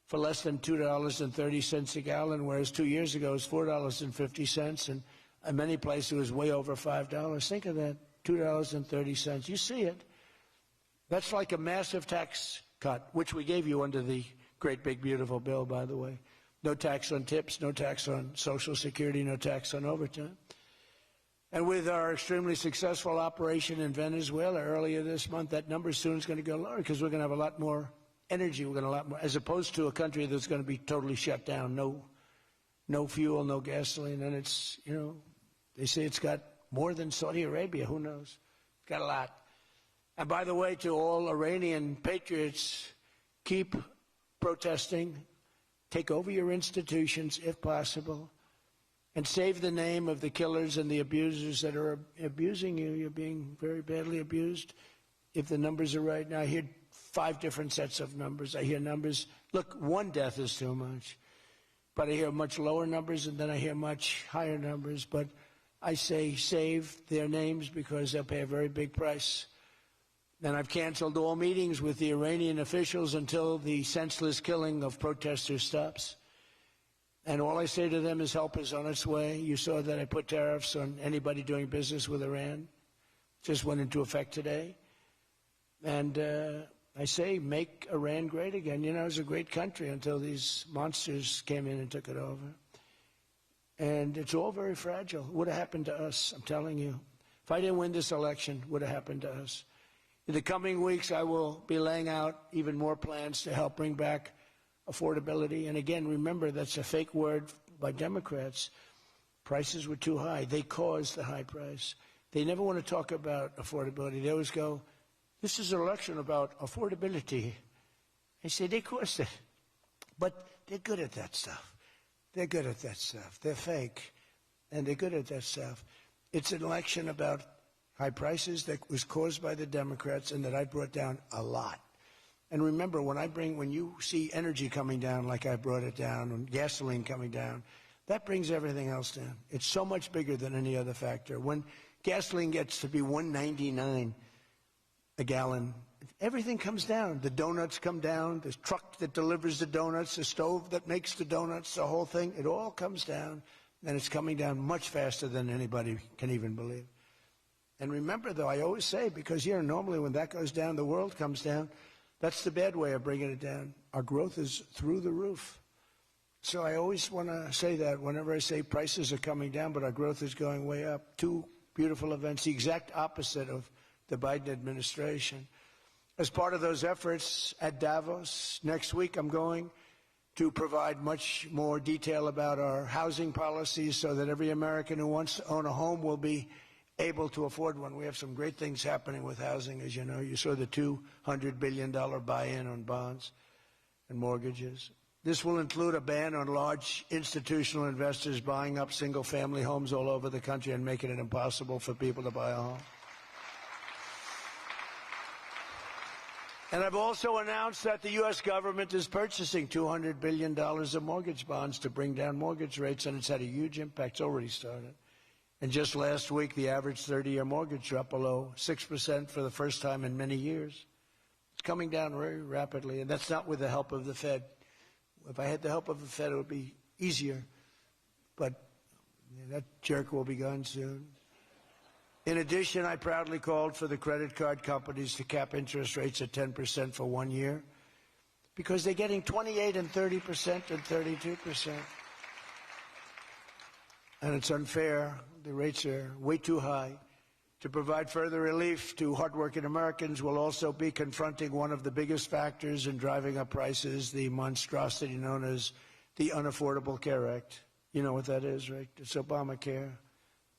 for less than $2.30 a gallon, whereas 2 years ago it was $4.50, and in many places it was way over $5. Think of that, $2.30. You see it. That's like a massive tax cut, which we gave you under the great big beautiful bill, by the way. No tax on tips, no tax on Social Security, no tax on overtime. And with our extremely successful operation in Venezuela earlier this month, that number soon is going to go lower because we're going to have a lot more energy. We're going to have a lot more, as opposed to a country that's going to be totally shut down. No fuel, no gasoline. And it's, you know, they say it's got more than Saudi Arabia. Who knows? It's got a lot. And by the way, to all Iranian patriots, keep protesting. Take over your institutions if possible. And save the name of the killers and the abusers that are abusing you. You're being very badly abused. If the numbers are right now, I hear 5 different sets of numbers. I hear numbers. Look, 1 death is too much. But I hear much lower numbers, and then I hear much higher numbers. But I say save their names because they'll pay a very big price. And I've canceled all meetings with the Iranian officials until the senseless killing of protesters stops. And all I say to them is help is on its way. You saw that I put tariffs on anybody doing business with Iran. Just went into effect today. And I say make Iran great again. You know, it was a great country until these monsters came in and took it over. And it's all very fragile. What would have happened to us? I'm telling you. If I didn't win this election, what would have happened to us? In the coming weeks, I will be laying out even more plans to help bring back affordability. And again, remember, that's a fake word by Democrats. Prices were too high. They caused the high price. They never want to talk about affordability. They always go, this is an election about affordability. I say, they caused it. But they're good at that stuff. They're good at that stuff. They're fake. And they're good at that stuff. It's an election about high prices that was caused by the Democrats and that I brought down a lot. And remember, when you see energy coming down like I brought it down, and gasoline coming down, that brings everything else down. It's so much bigger than any other factor. When gasoline gets to be $1.99 a gallon, everything comes down. The donuts come down, the truck that delivers the donuts, the stove that makes the donuts, the whole thing, it all comes down. And it's coming down much faster than anybody can even believe. And remember, though, I always say, because, you know, normally when that goes down, the world comes down. That's the bad way of bringing it down. Our growth is through the roof. So I always want to say that whenever I say prices are coming down, but our growth is going way up. 2 beautiful events, the exact opposite of the Biden administration. As part of those efforts at Davos, next week I'm going to provide much more detail about our housing policies so that every American who wants to own a home will be able to afford one. We have some great things happening with housing, as you know. You saw the $200 billion buy-in on bonds and mortgages. This will include a ban on large institutional investors buying up single-family homes all over the country and making it impossible for people to buy a home. And I've also announced that the U.S. government is purchasing $200 billion of mortgage bonds to bring down mortgage rates, and it's had a huge impact. It's already started. And just last week, the average 30-year mortgage dropped below 6% for the first time in many years. It's coming down very rapidly, and that's not with the help of the Fed. If I had the help of the Fed, it would be easier. But that jerk will be gone soon. In addition, I proudly called for the credit card companies to cap interest rates at 10% for 1 year because they're getting 28 and 30% and 32%. And it's unfair. The rates are way too high. To provide further relief to hardworking Americans, we'll also be confronting one of the biggest factors in driving up prices, the monstrosity known as the Unaffordable Care Act. You know what that is, right? It's Obamacare.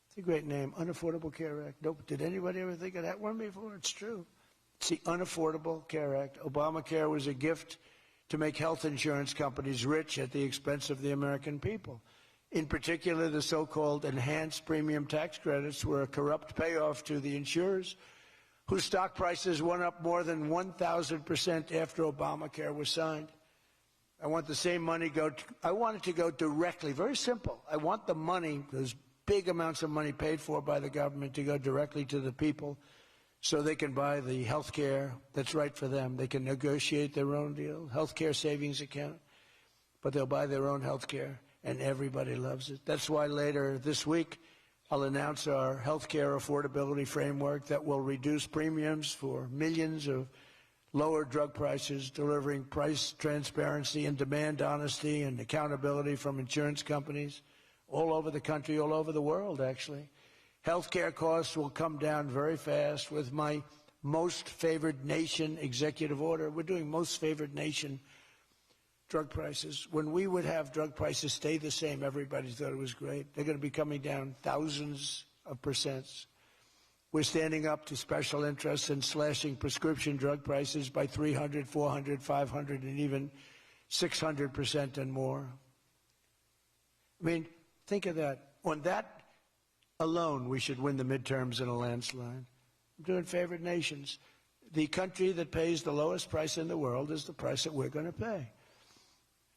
It's a great name, Unaffordable Care Act. Nope. Did anybody ever think of that one before? It's true. It's the Unaffordable Care Act. Obamacare was a gift to make health insurance companies rich at the expense of the American people. In particular, the so-called enhanced premium tax credits were a corrupt payoff to the insurers, whose stock prices went up more than 1,000% after Obamacare was signed. I want the same money I want it to go directly, very simple. I want the money, those big amounts of money paid for by the government, to go directly to the people so they can buy the health care that's right for them. They can negotiate their own deal, health care savings account, but they'll buy their own health care. And everybody loves it. That's why later this week, I'll announce our health care affordability framework that will reduce premiums for millions of lower drug prices, delivering price transparency and demand honesty and accountability from insurance companies all over the country, all over the world, actually. Healthcare costs will come down very fast with my most favored nation executive order. We're doing most favored nation drug prices. When we would have drug prices stay the same, everybody thought it was great. They're going to be coming down thousands of percents. We're standing up to special interests and slashing prescription drug prices by 300, 400, 500, and even 600% and more. I mean, think of that. On that alone, we should win the midterms in a landslide. I'm doing favored nations. The country that pays the lowest price in the world is the price that we're going to pay.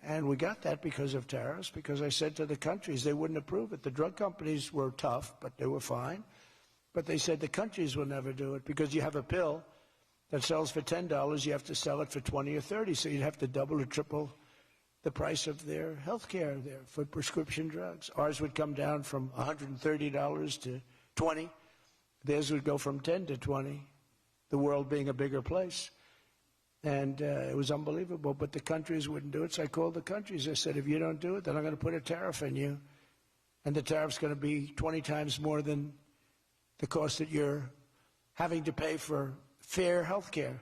And we got that because of tariffs, because I said to the countries they wouldn't approve it. The drug companies were tough, but they were fine. But they said the countries will never do it because you have a pill that sells for $10, you have to sell it for 20 or 30, so you'd have to double or triple the price of their health care there for prescription drugs. Ours would come down from $130 to $20. Theirs would go from 10 to 20, the world being a bigger place. And it was unbelievable, but the countries wouldn't do it. So I called the countries. I said, if you don't do it, then I'm going to put a tariff on you. And the tariff's going to be 20 times more than the cost that you're having to pay for fair health care.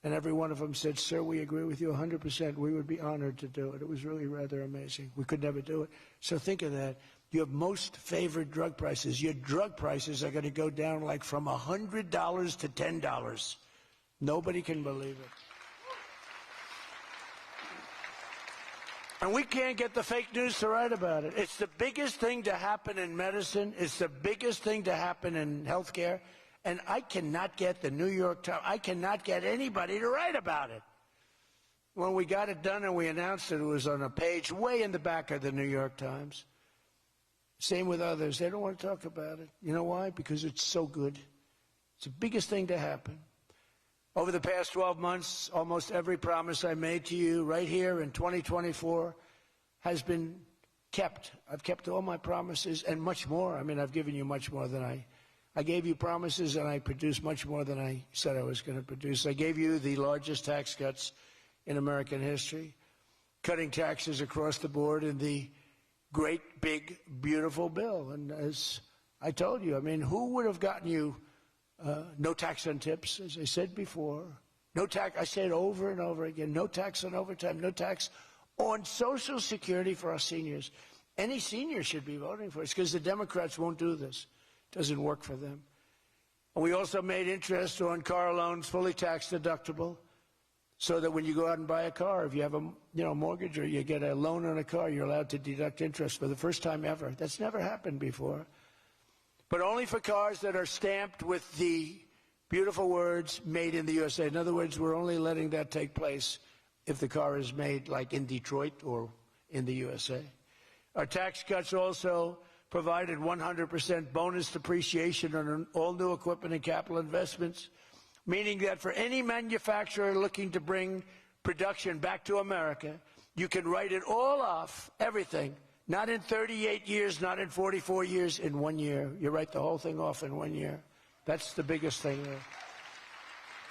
And every one of them said, sir, we agree with you 100%. We would be honored to do it. It was really rather amazing. We could never do it. So think of that. You have most favored drug prices. Your drug prices are going to go down like from $100 to $10. Nobody can believe it. And we can't get the fake news to write about it. It's the biggest thing to happen in medicine. It's the biggest thing to happen in healthcare. And I cannot get the New York Times, I cannot get anybody to write about it. When we got it done and we announced it, it was on a page way in the back of the New York Times. Same with others. They don't want to talk about it. You know why? Because it's so good. It's the biggest thing to happen. Over the past 12 months, almost every promise I made to you right here in 2024 has been kept. I've kept all my promises and much more. I mean, I've given you much more than I gave you promises, and I produced much more than I said I was going to produce. I gave you the largest tax cuts in American history, cutting taxes across the board in the great, big, beautiful bill. And as I told you, I mean, who would have gotten you no tax on tips, as I said before. No tax, I say it over and over again, no tax on overtime, no tax on Social Security for our seniors. Any senior should be voting for us because the Democrats won't do this. It doesn't work for them. And we also made interest on car loans fully tax deductible so that when you go out and buy a car, if you have a mortgage or you get a loan on a car, you're allowed to deduct interest for the first time ever. That's never happened before. But only for cars that are stamped with the beautiful words, made in the USA. In other words, we're only letting that take place if the car is made like in Detroit or in the USA. Our tax cuts also provided 100% bonus depreciation on all new equipment and capital investments, meaning that for any manufacturer looking to bring production back to America, you can write it all off, everything. Not in 38 years, not in 44 years, in 1 year. You write the whole thing off in 1 year. That's the biggest thing there.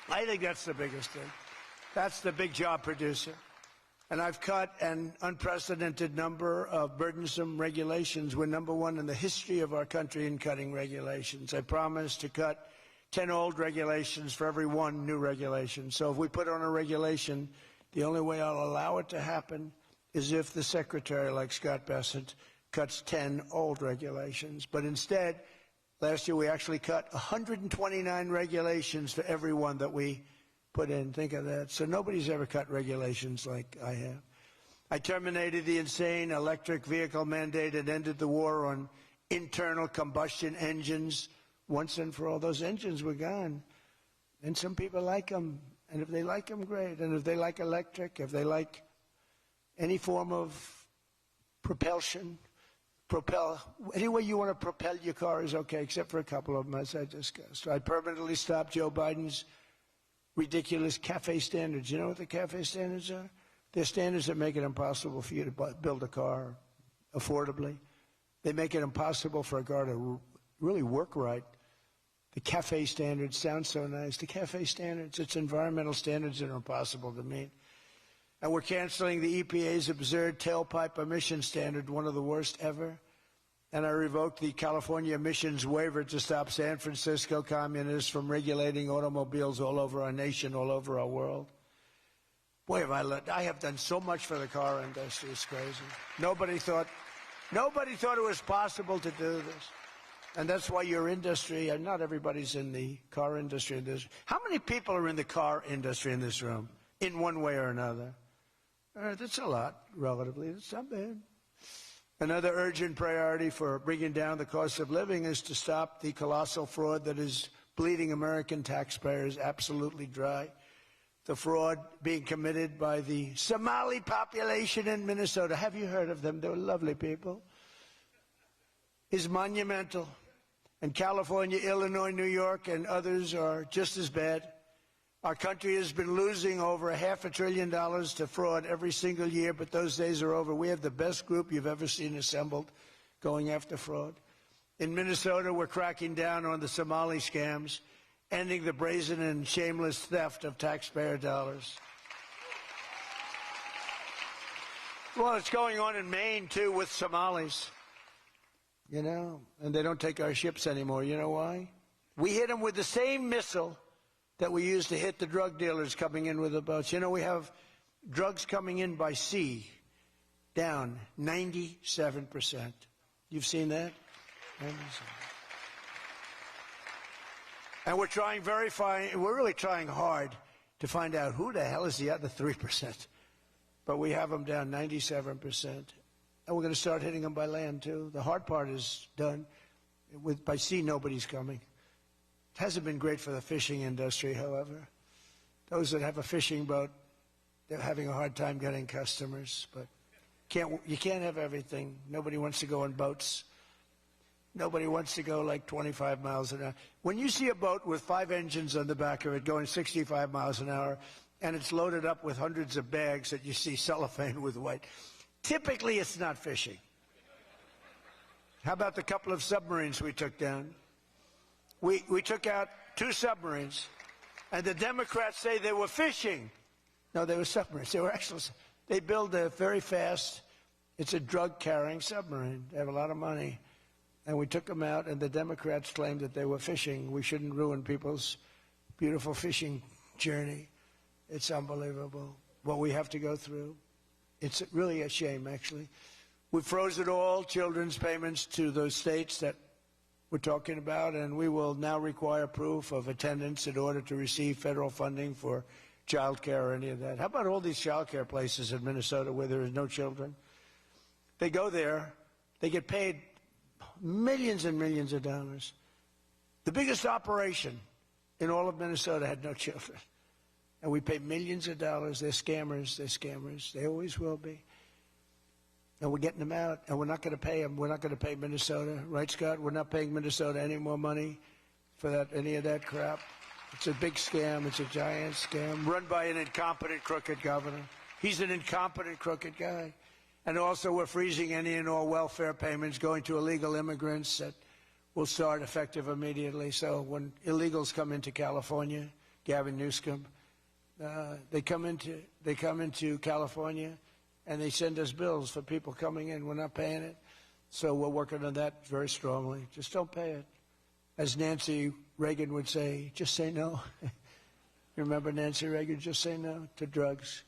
I think that's the biggest thing. That's the big job producer. And I've cut an unprecedented number of burdensome regulations. We're number one in the history of our country in cutting regulations. I promised to cut 10 old regulations for every one new regulation. So if we put on a regulation, the only way I'll allow it to happen is if the secretary, like Scott Bessent, cuts 10 old regulations. But instead, last year we actually cut 129 regulations for every one that we put in. Think of that. So nobody's ever cut regulations like I have. I terminated the insane electric vehicle mandate and ended the war on internal combustion engines once and for all. Those engines were gone. And some people like them. And if they like them, great. And if they like electric, if they like any form of propulsion, any way you want to propel your car is okay, except for a couple of them, as I discussed. So I permanently stopped Joe Biden's ridiculous CAFE standards. You know what the CAFE standards are? They're standards that make it impossible for you to build a car affordably. They make it impossible for a car to really work right. The CAFE standards sound so nice. The CAFE standards, it's environmental standards that are impossible to meet. And we're canceling the EPA's absurd tailpipe emission standard, one of the worst ever. And I revoked the California emissions waiver to stop San Francisco communists from regulating automobiles all over our nation, all over our world. Boy, have I have done so much for the car industry. It's crazy. Nobody thought it was possible to do this. And that's why your industry, and not everybody's in the car industry. How many people are in the car industry in this room, in one way or another? That's a lot, relatively. It's not bad. Another urgent priority for bringing down the cost of living is to stop the colossal fraud that is bleeding American taxpayers absolutely dry. The fraud being committed by the Somali population in Minnesota. Have you heard of them? They're lovely people. Is monumental. And California, Illinois, New York, and others are just as bad. Our country has been losing over $500 billion to fraud every single year, but those days are over. We have the best group you've ever seen assembled going after fraud. In Minnesota, we're cracking down on the Somali scams, ending the brazen and shameless theft of taxpayer dollars. Well, it's going on in Maine, too, with Somalis. You know, and they don't take our ships anymore. You know why? We hit them with the same missile that we used to hit the drug dealers coming in with the boats. You know, we have drugs coming in by sea down 97%. You've seen that? 97%. And we're trying we're really trying hard to find out who the hell is the other 3%. But we have them down 97%. And we're going to start hitting them by land, too. The hard part is done. By sea, nobody's coming. It hasn't been great for the fishing industry, however. Those that have a fishing boat, they're having a hard time getting customers. But you can't have everything. Nobody wants to go on boats. Nobody wants to go like 25 miles an hour. When you see a boat with 5 engines on the back of it going 65 miles an hour, and it's loaded up with hundreds of bags that you see cellophane with white, typically it's not fishing. How about the couple of submarines we took down? We took out 2 submarines, and the Democrats say they were fishing. No, they were submarines. They build a very fast, it's a drug-carrying submarine. They have a lot of money. And we took them out, and the Democrats claimed that they were fishing. We shouldn't ruin people's beautiful fishing journey. It's unbelievable what we have to go through. It's really a shame, actually. We froze it all, children's payments to those states that we're talking about, and we will now require proof of attendance in order to receive federal funding for child care or any of that. How about all these child care places in Minnesota where there is no children? They go there, they get paid millions and millions of dollars. The biggest operation in all of Minnesota had no children. And we pay millions of dollars. They're scammers. They're scammers. They always will be. And we're getting them out, and we're not going to pay them. We're not going to pay Minnesota. Right, Scott? We're not paying Minnesota any more money for that, any of that crap. It's a big scam. It's a giant scam run by an incompetent, crooked governor. He's an incompetent, crooked guy. And also we're freezing any and all welfare payments going to illegal immigrants that will start effective immediately. So when illegals come into California, Gavin Newsom, they come into California, and they send us bills for people coming in. We're not paying it. So we're working on that very strongly. Just don't pay it. As Nancy Reagan would say, just say no. You remember Nancy Reagan? Just say no to drugs.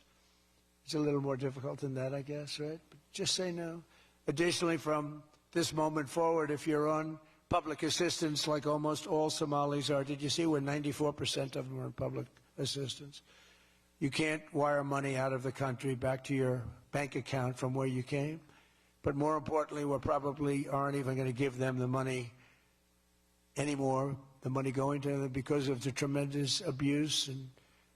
It's a little more difficult than that, I guess, right? But just say no. Additionally, from this moment forward, if you're on public assistance like almost all Somalis are, did you see where 94% of them are on public assistance? You can't wire money out of the country back to your bank account from where you came. But more importantly, we probably aren't even going to give them the money anymore, the money going to them, because of the tremendous abuse and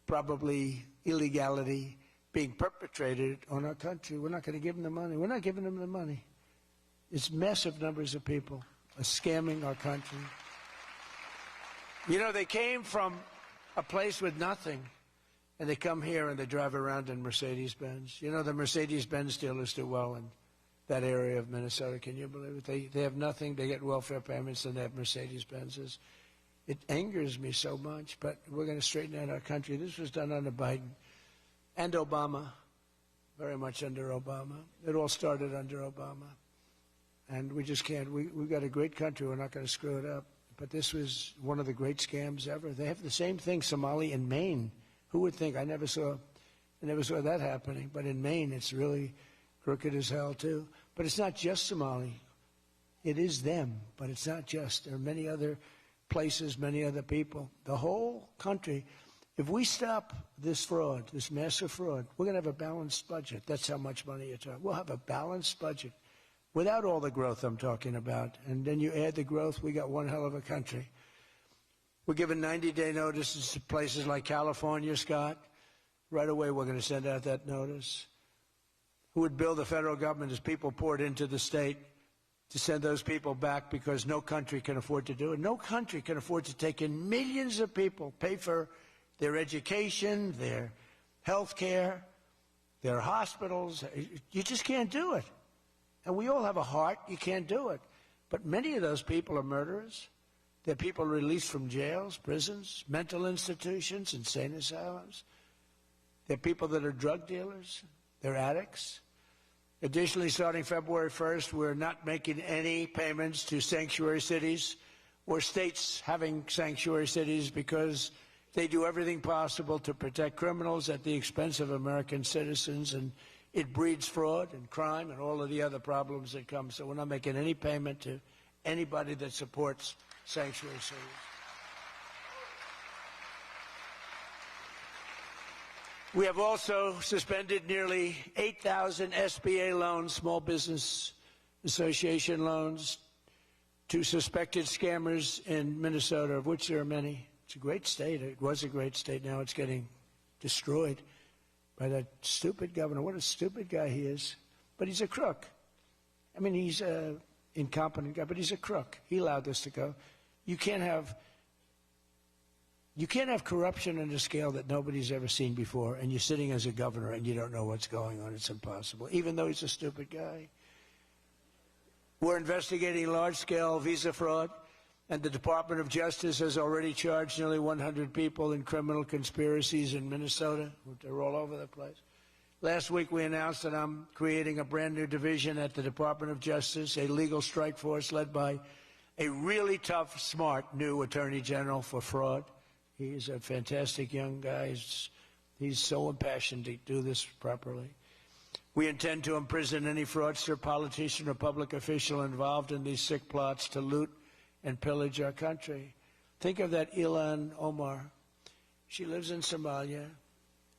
probably illegality being perpetrated on our country. We're not going to give them the money. We're not giving them the money. It's massive numbers of people are scamming our country. You know, they came from a place with nothing, and they come here and they drive around in Mercedes-Benz. You know, the Mercedes-Benz dealers do well in that area of Minnesota. Can you believe it? They have nothing. They get welfare payments, and they have Mercedes-Benzes. It angers me so much, but we're going to straighten out our country. This was done under Biden and Obama, very much under Obama. It all started under Obama. And we just can't. We've got a great country. We're not going to screw it up. But this was one of the great scams ever. They have the same thing, Somali in Maine. Who would think? I never saw that happening. But in Maine, it's really crooked as hell, too. But it's not just Somali. It is them, but it's not just. There are many other places, many other people. The whole country, if we stop this fraud, this massive fraud, we're going to have a balanced budget. That's how much money you're talking. We'll have a balanced budget without all the growth I'm talking about. And then you add the growth, we got one hell of a country. We're giving 90-day notices to places like California, Scott. Right away, we're going to send out that notice. Who would bill the federal government as people poured into the state to send those people back because no country can afford to do it? No country can afford to take in millions of people, pay for their education, their health care, their hospitals. You just can't do it. And we all have a heart. You can't do it. But many of those people are murderers. They're people released from jails, prisons, mental institutions, insane asylums. They're people that are drug dealers. They're addicts. Additionally, starting February 1st, we're not making any payments to sanctuary cities or states having sanctuary cities because they do everything possible to protect criminals at the expense of American citizens, and it breeds fraud and crime and all of the other problems that come. So we're not making any payment to anybody that supports sanctuary cities. We have also suspended nearly 8,000 SBA loans, Small Business Association loans, to suspected scammers in Minnesota, of which there are many. It's a great state. It was a great state. Now it's getting destroyed by that stupid governor. What a stupid guy he is. But he's a crook. I mean, he's an incompetent guy, but he's a crook. He allowed this to go. You can't have corruption on a scale that nobody's ever seen before, and you're sitting as a governor and you don't know what's going on. It's impossible, even though he's a stupid guy. We're investigating large-scale visa fraud, and the Department of Justice has already charged nearly 100 people in criminal conspiracies in Minnesota. They're all over the place. Last week, we announced that I'm creating a brand-new division at the Department of Justice, a legal strike force led by a really tough, smart new Attorney General for fraud. He's a fantastic young guy. He's so impassioned to do this properly. We intend to imprison any fraudster, politician, or public official involved in these sick plots to loot and pillage our country. Think of that Ilan Omar. She lives in Somalia.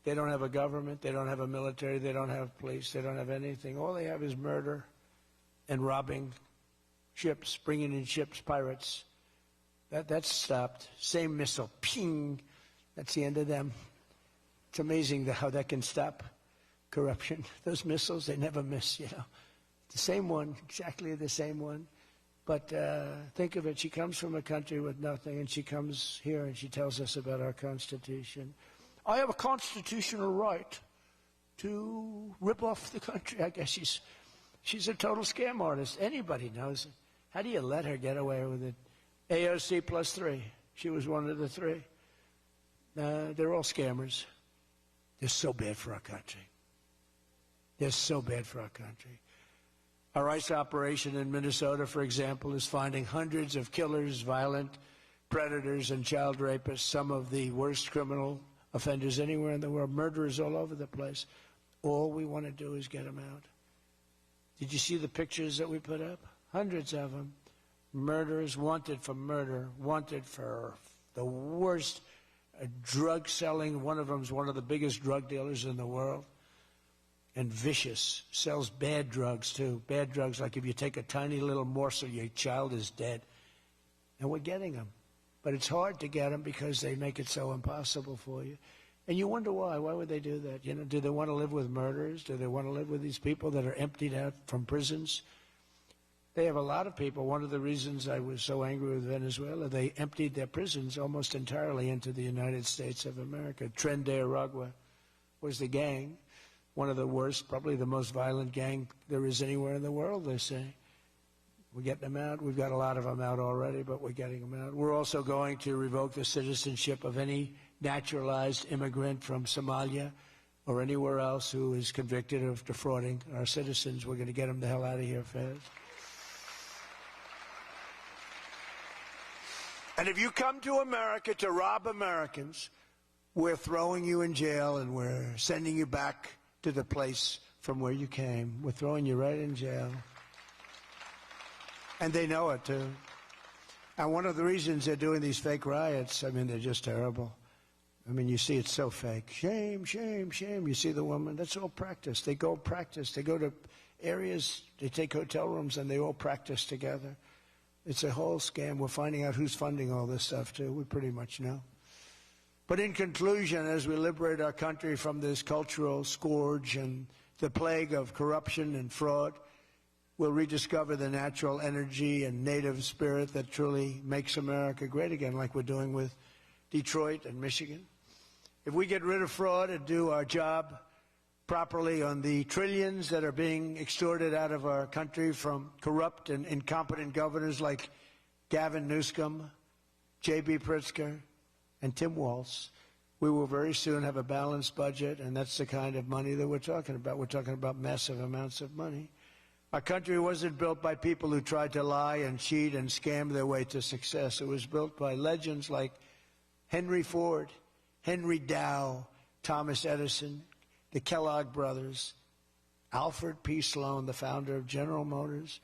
They don't have a government. They don't have a military. They don't have police. They don't have anything. All they have is murder and robbing ships, bringing in ships, pirates. That's stopped. Same missile, ping. That's the end of them. It's amazing how that can stop corruption. Those missiles, they never miss, you know. The same one, exactly the same one. But think of it, she comes from a country with nothing, and she comes here and she tells us about our Constitution. I have a constitutional right to rip off the country. I guess she's a total scam artist. Anybody knows it. How do you let her get away with it? AOC plus 3. She was one of the 3. They're all scammers. They're so bad for our country. They're so bad for our country. Our ICE operation in Minnesota, for example, is finding hundreds of killers, violent predators, and child rapists, some of the worst criminal offenders anywhere in the world, murderers all over the place. All we want to do is get them out. Did you see the pictures that we put up? Hundreds of them. Murderers wanted for murder, wanted for the worst drug selling. One of them is one of the biggest drug dealers in the world. And vicious, sells bad drugs too. Bad drugs, like if you take a tiny little morsel, your child is dead. And we're getting them. But it's hard to get them because they make it so impossible for you. And you wonder why. Why would they do that? You know, do they want to live with murderers? Do they want to live with these people that are emptied out from prisons? They have a lot of people. One of the reasons I was so angry with Venezuela, they emptied their prisons almost entirely into the United States of America. Tren de Aragua was the gang. One of the worst, probably the most violent gang there is anywhere in the world, they say. We're getting them out. We've got a lot of them out already, but we're getting them out. We're also going to revoke the citizenship of any naturalized immigrant from Somalia or anywhere else who is convicted of defrauding our citizens. We're going to get them the hell out of here fast. And if you come to America to rob Americans, we're throwing you in jail and we're sending you back to the place from where you came. We're throwing you right in jail. And they know it, too. And one of the reasons they're doing these fake riots, I mean, they're just terrible. I mean, you see it's so fake. Shame, shame, shame. You see the woman? That's all practice. They go practice. They go to areas, they take hotel rooms, and they all practice together. It's a whole scam. We're finding out who's funding all this stuff, too. We pretty much know. But in conclusion, as we liberate our country from this cultural scourge and the plague of corruption and fraud, we'll rediscover the natural energy and native spirit that truly makes America great again, like we're doing with Detroit and Michigan. If we get rid of fraud and do our job properly on the trillions that are being extorted out of our country from corrupt and incompetent governors like Gavin Newsom, J.B. Pritzker, and Tim Walz, we will very soon have a balanced budget, and that's the kind of money that we're talking about. We're talking about massive amounts of money. Our country wasn't built by people who tried to lie and cheat and scam their way to success. It was built by legends like Henry Ford, Henry Dow, Thomas Edison, the Kellogg brothers, Alfred P. Sloan, the founder of General Motors,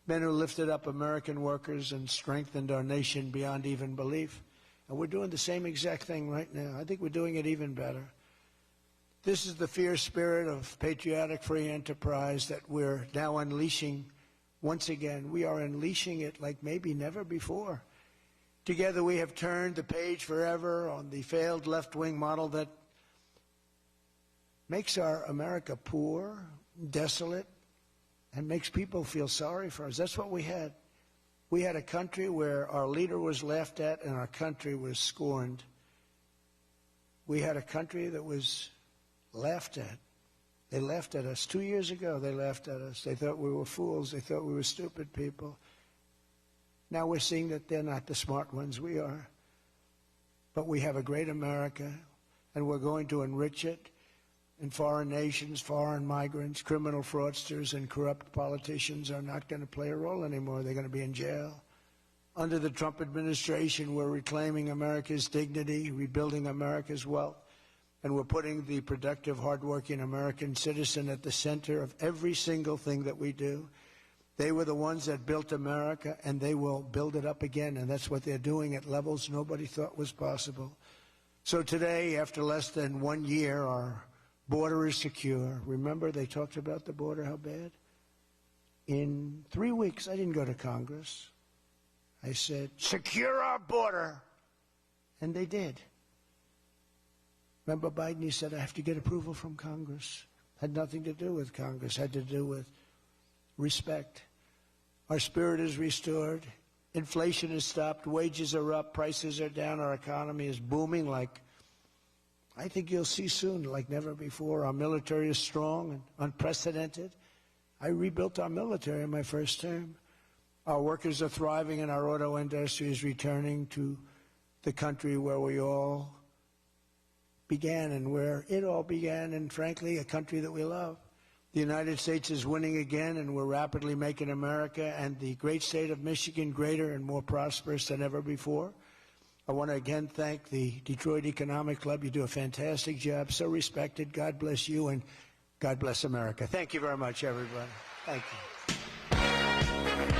men who lifted up American workers and strengthened our nation beyond even belief. And we're doing the same exact thing right now. I think we're doing it even better. This is the fierce spirit of patriotic free enterprise that we're now unleashing once again. We are unleashing it like maybe never before. Together we have turned the page forever on the failed left-wing model that makes our America poor, desolate, and makes people feel sorry for us. That's what we had. We had a country where our leader was laughed at and our country was scorned. We had a country that was laughed at. They laughed at us. 2 years ago, they laughed at us. They thought we were fools. They thought we were stupid people. Now we're seeing that they're not the smart ones. We are. But we have a great America, and we're going to enrich it. And foreign nations, foreign migrants, criminal fraudsters, and corrupt politicians are not going to play a role anymore. They're going to be in jail. Under the Trump administration, we're reclaiming America's dignity, rebuilding America's wealth, and we're putting the productive, hardworking American citizen at the center of every single thing that we do. They were the ones that built America, and they will build it up again, and that's what they're doing at levels nobody thought was possible. So today, after less than 1 year, our border is secure. Remember, they talked about the border, how bad? In 3 weeks, I didn't go to Congress. I said, secure our border. And they did. Remember Biden, he said, I have to get approval from Congress. Had nothing to do with Congress, had to do with respect. Our spirit is restored. Inflation is stopped. Wages are up. Prices are down. Our economy is booming like I think you'll see soon, like never before. Our military is strong and unprecedented. I rebuilt our military in my first term. Our workers are thriving, and our auto industry is returning to the country where we all began and where it all began, and frankly, a country that we love. The United States is winning again, and we're rapidly making America and the great state of Michigan greater and more prosperous than ever before. I want to again thank the Detroit Economic Club. You do a fantastic job, so respected. God bless you, and God bless America. Thank you very much, everybody. Thank you.